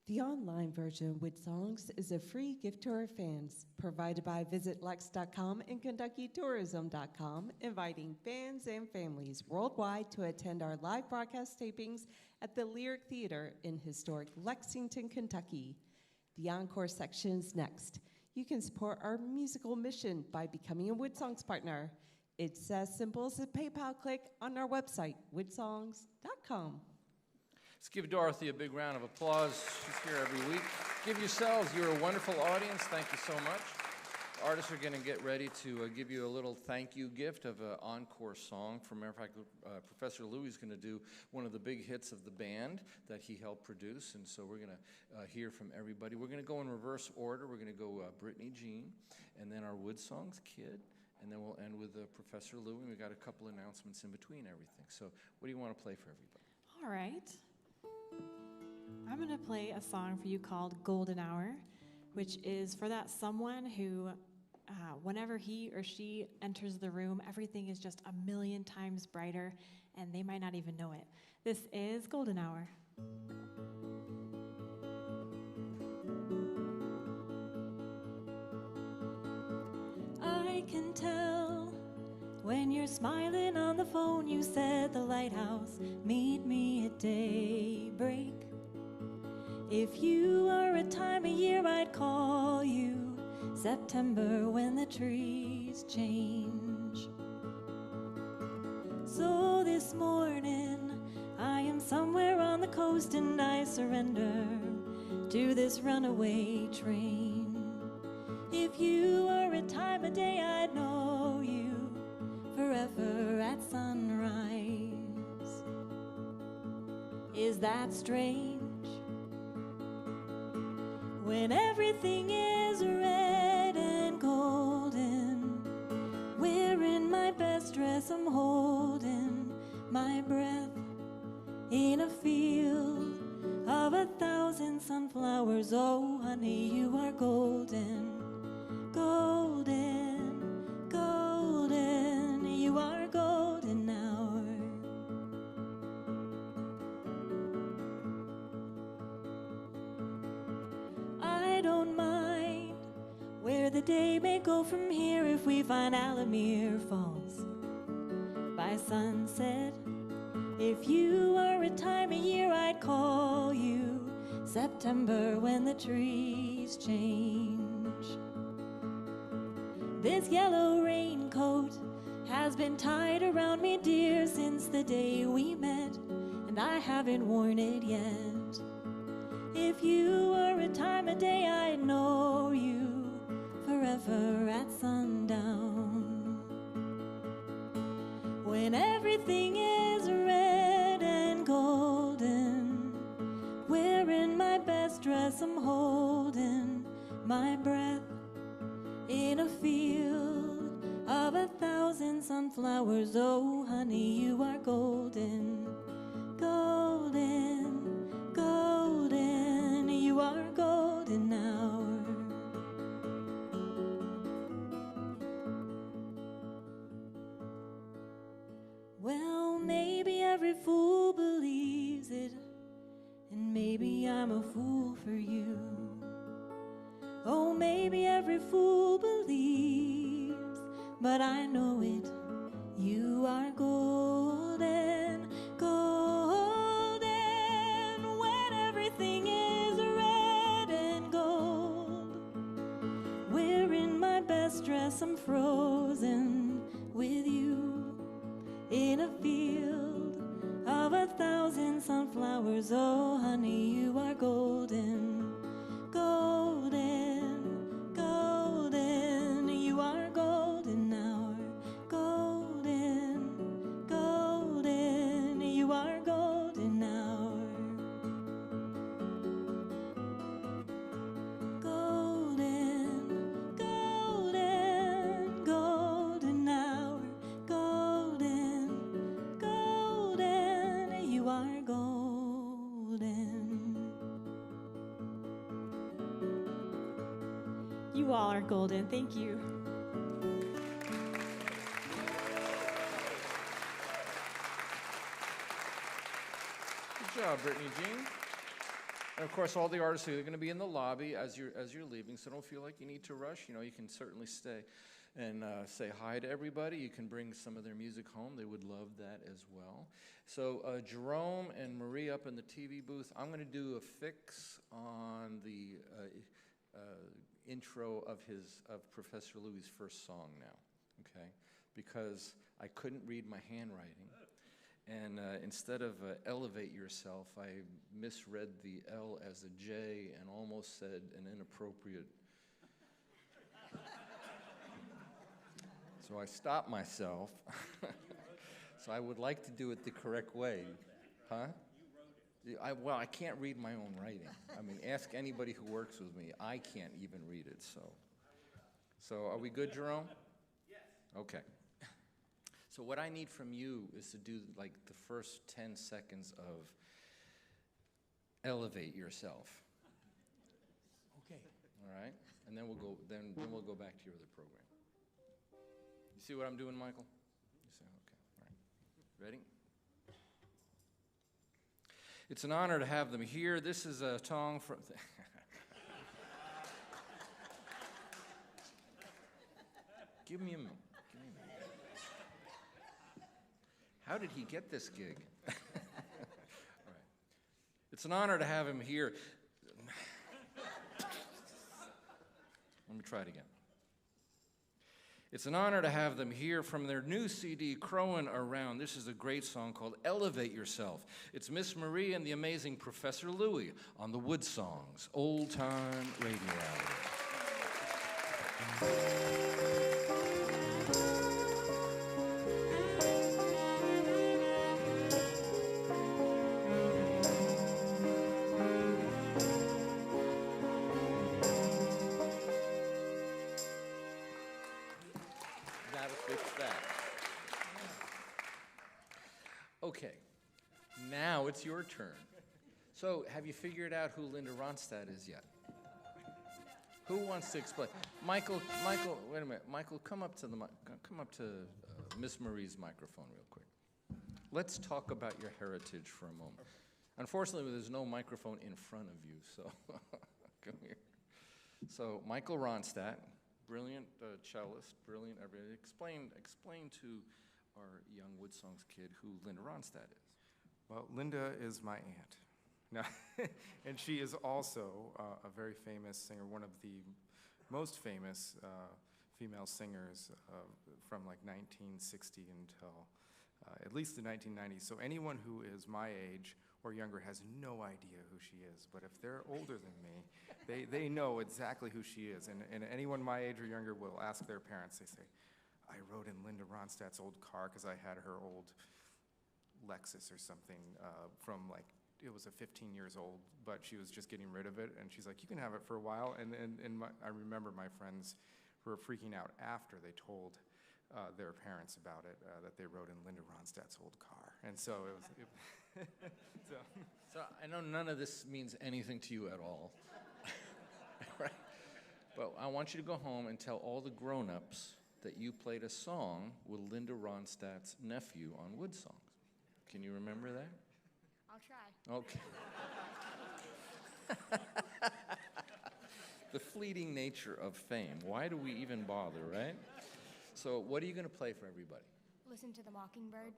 The online version of WoodSongs is a free gift to our fans, provided by VisitLex.com and KentuckyTourism.com, inviting fans and families worldwide to attend our live broadcast tapings at the Lyric Theater in historic Lexington, Kentucky. The encore section is next. You can support our musical mission by becoming a WoodSongs partner. It's as simple as a PayPal click on our website, woodsongs.com. Let's give Dorothy a big round of applause. She's here every week. Give yourselves, you're a wonderful audience. Thank you so much. Artists are going to get ready to give you a little thank you gift of an encore song. For matter of fact, Professor Louie is going to do one of the big hits of the band that he helped produce, and so we're going to hear from everybody. We're going to go in reverse order. We're going to go Brittany Jean, and then our WoodSongs kid, and then we'll end with Professor Louie. And we got a couple announcements in between everything. So what do you want to play for everybody? All right. I'm going to play a song for you called Golden Hour, which is for that someone who, whenever he or she enters the room, everything is just a million times brighter, and they might not even know it. This is Golden Hour. I can tell when you're smiling on the phone, you said the lighthouse, meet me at daybreak. If you are a time of year, I'd call you September when the trees change. So this morning, I am somewhere on the coast and I surrender to this runaway train. If you are a time of day, I'd know you forever at sunrise. Is that strange? when everything is red and golden. Wearing my best dress, I'm holding my breath in a field of 1,000 sunflowers. Oh, honey, you are golden, golden, golden. You are golden hour. I don't mind where the day may go from here if we find Alamere Falls by sunset. If you are a time of year, I'd call you September when the trees change. This yellow raincoat has been tied around me, dear, since the day we met, and I haven't worn it yet. If you were a time of day, I'd know you forever at sundown. When everything is red and golden, wearing my best dress, I'm holding my breath in a field of 1,000 sunflowers. Oh, honey, you are golden, golden, golden. You are golden hour. Well, maybe every fool believes it, and maybe I'm a fool for you. Oh, maybe every fool believes, but I know it. You are golden, golden. When everything is red and gold, wearing my best dress, I'm frozen with you in a field of 1,000 sunflowers. Oh, honey, you are golden, golden, golden. You are golden hour, golden, golden. You are golden hour, golden, golden, golden hour, golden, golden. You are golden. You all are golden. Thank you. Good job, Brittany Jean. And of course, all the artists are going to be in the lobby as you're leaving, so don't feel like you need to rush. You know, you can certainly stay and say hi to everybody. You can bring some of their music home. They would love that as well. So Jerome and Marie up in the TV booth, I'm going to do a fix on the intro of Professor Louie's first song now, okay? Because I couldn't read my handwriting. And instead of elevate yourself, I misread the L as a J and almost said an inappropriate. So I stopped myself. So I would like to do it the correct way. Huh? Well, I can't read my own writing. I mean, ask anybody who works with me. I can't even read it, So are we good, Jerome? Yes. Okay. So what I need from you is to do like the first 10 seconds of elevate yourself. Okay. All right? And then we'll go back to your other program. You see what I'm doing, Michael? You see? Okay. All right. Ready? It's an honor to have them here. This is a song from... Give me a minute. How did he get this gig? All right. It's an honor to have him here. Let me try it again. It's an honor to have them here from their new CD, Crowin' Around. This is a great song called Elevate Yourself. It's Miss Marie and the amazing Professor Louie on the WoodSongs Old Time Radio Hour. Okay, now it's your turn. So, have you figured out who Linda Ronstadt is yet? Who wants to explain? Michael, wait a minute. Michael, come up to Miss Marie's microphone real quick. Let's talk about your heritage for a moment. Unfortunately, there's no microphone in front of you, so come here. So, Michael Ronstadt, brilliant cellist, brilliant everything. Explain to our young WoodSongs kid who Linda Ronstadt is. Well, Linda is my aunt. No, and she is also a very famous singer, one of the most famous female singers from like 1960 until at least the 1990s. So anyone who is my age or younger has no idea who she is. But if they're older than me, they know exactly who she is. And anyone my age or younger will ask their parents. They say, I rode in Linda Ronstadt's old car because I had her old Lexus or something from like, it was a 15 years old, but she was just getting rid of it. And she's like, you can have it for a while. And I remember my friends were freaking out after they told their parents about it, that they rode in Linda Ronstadt's old car. And so it was, So I know none of this means anything to you at all. Right? But I want you to go home and tell all the grown-ups that you played a song with Linda Ronstadt's nephew on WoodSongs. Can you remember that? I'll try. Okay. The fleeting nature of fame. Why do we even bother, right? So what are you going to play for everybody? Listen to the Mockingbird.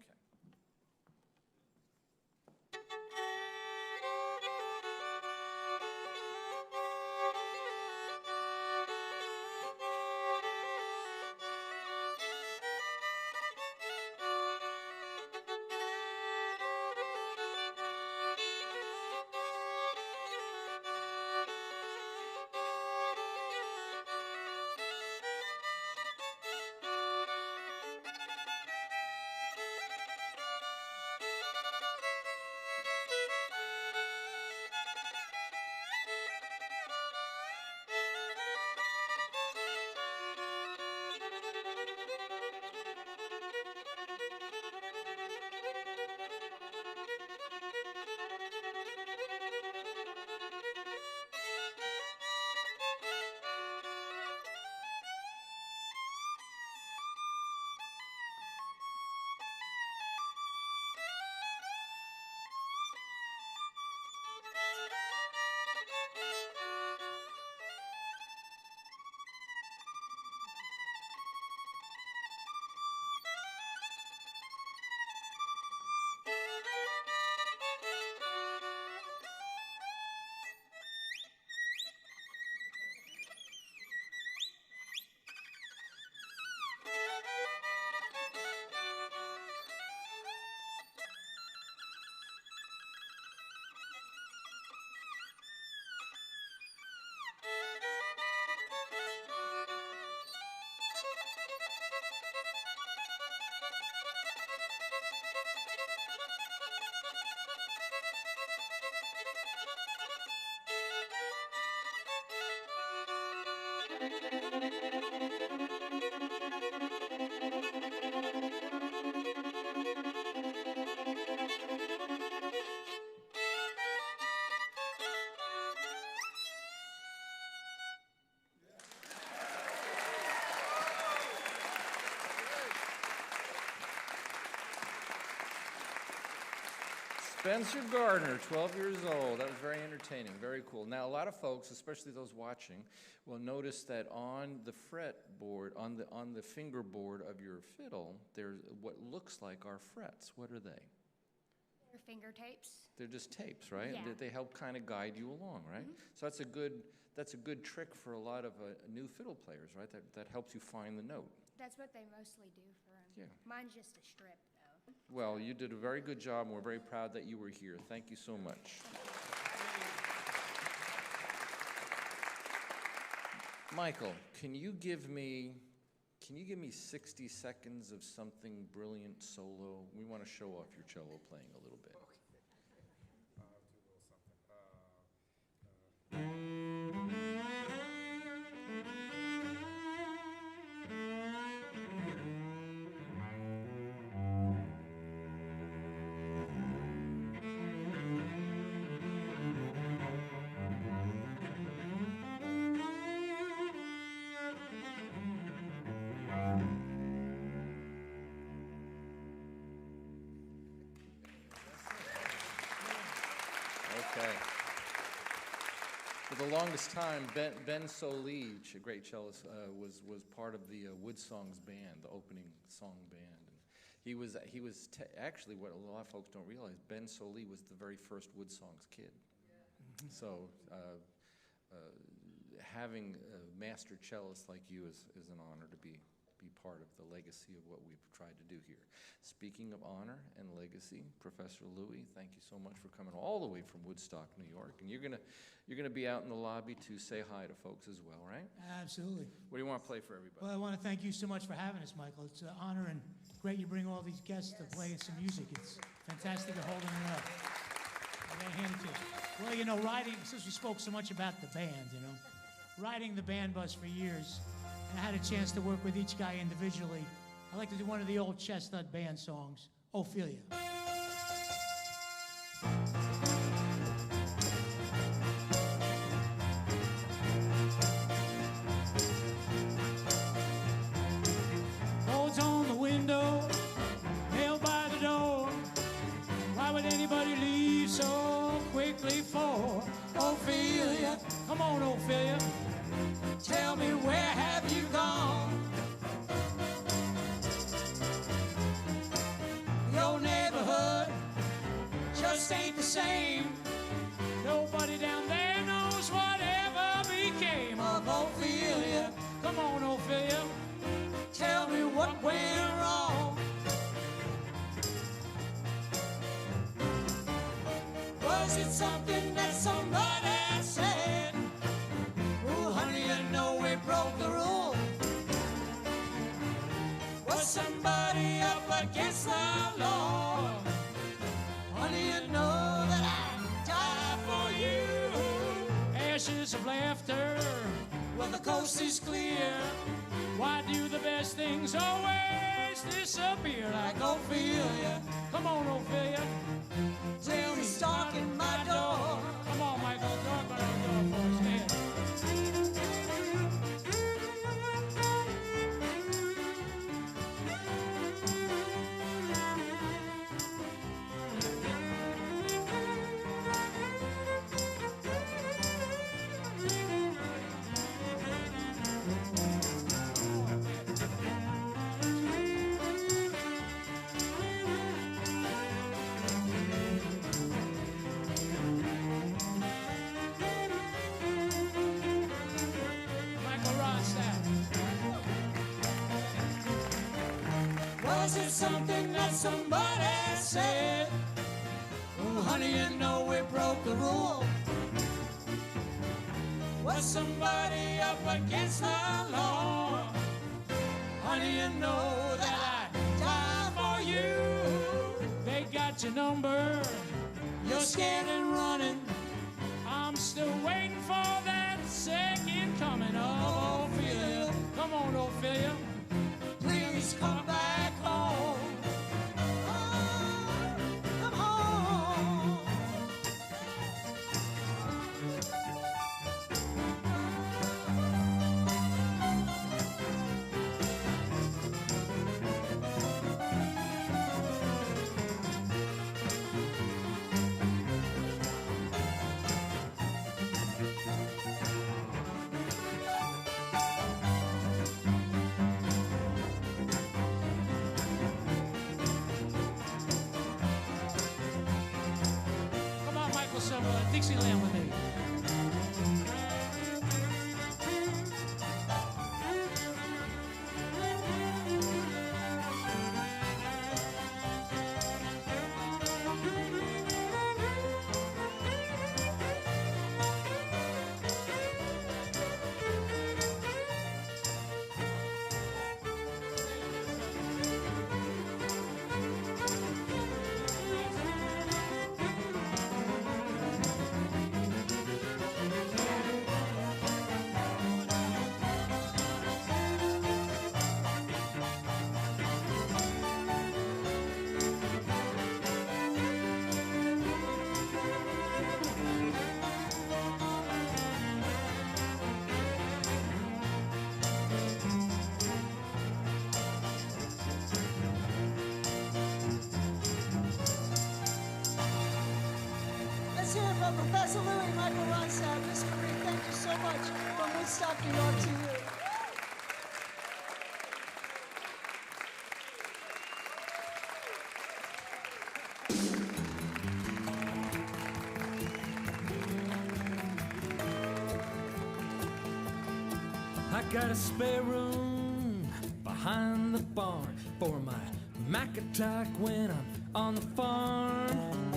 Okay. Spencer Gardner, 12 years old. That was very entertaining, very cool. Now, a lot of folks, especially those watching, will notice that on the fretboard, on the fingerboard of your fiddle, there's what looks like are frets. What are they? They're finger tapes. They're just tapes, right? Yeah. They help kind of guide you along, right? Mm-hmm. So that's a good trick for a lot of new fiddle players, right? That helps you find the note. That's what they mostly do for them. Yeah. Mine's just a strip, though. Well, you did a very good job, and we're very proud that you were here. Thank you so much. Michael, can you give me 60 seconds of something brilliant solo? We want to show off your cello playing a little bit. Okay. For the longest time, Ben Solige, a great cellist, was part of the WoodSongs band, the opening song band. And he was actually, what a lot of folks don't realize, Ben Solige was the very first WoodSongs kid. So having a master cellist like you is an honor to be part of the legacy of what we've tried to do here. Speaking of honor and legacy, Professor Louie, thank you so much for coming all the way from Woodstock, New York. And you're gonna be out in the lobby to say hi to folks as well, right? Absolutely. What do you want to play for everybody? Well, I want to thank you so much for having us, Michael. It's an honor and great you bring all these guests to play some music. It's fantastic you're holding it up. I gotta hand it to you. Well, you know, since we spoke so much about the band, you know, riding the band bus for years, and I had a chance to work with each guy individually. I like to do one of the old Chestnut Band songs, Ophelia. Boards on the window, nailed by the door. Why would anybody leave so quickly for? Ophelia, come on, Ophelia. Tell me, where have you gone? Your neighborhood just ain't the same. Nobody down there knows whatever became of Ophelia. Come on, Ophelia. Tell me what went wrong. Was it something that somebody said? Oh, honey, you know we broke the rule. Was somebody up against the law? Honey, you know that I'd die for you. Ashes of laughter, well, the coast is clear. Why do the best things always disappear like Ophelia? Come on, Ophelia. Tell me, stalking my door. Come on, Michael, knock on our door for us, man. Was it something that somebody said? Oh, honey, you know we broke the rule. Was somebody up against the law? Honey, you know that I'd die for you. They got your number. You're scared and running. I'm still waiting for that second coming of Ophelia. Come on, Ophelia. Please come back home. Oh, come home. Some Dixieland with me. for Professor Louie, Michael Ronstadt, Miss Marie. Thank you so much from Woodstock, New York to you. I got a spare room behind the barn for my Mac attack when I'm on the farm.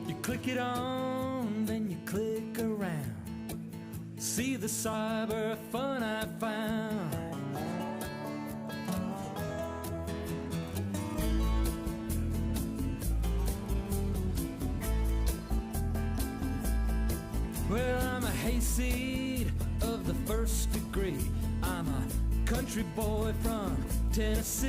You click it on, then you click around. See the cyber fun I found. Well, I'm a hayseed of the first degree. I'm a country boy from Tennessee.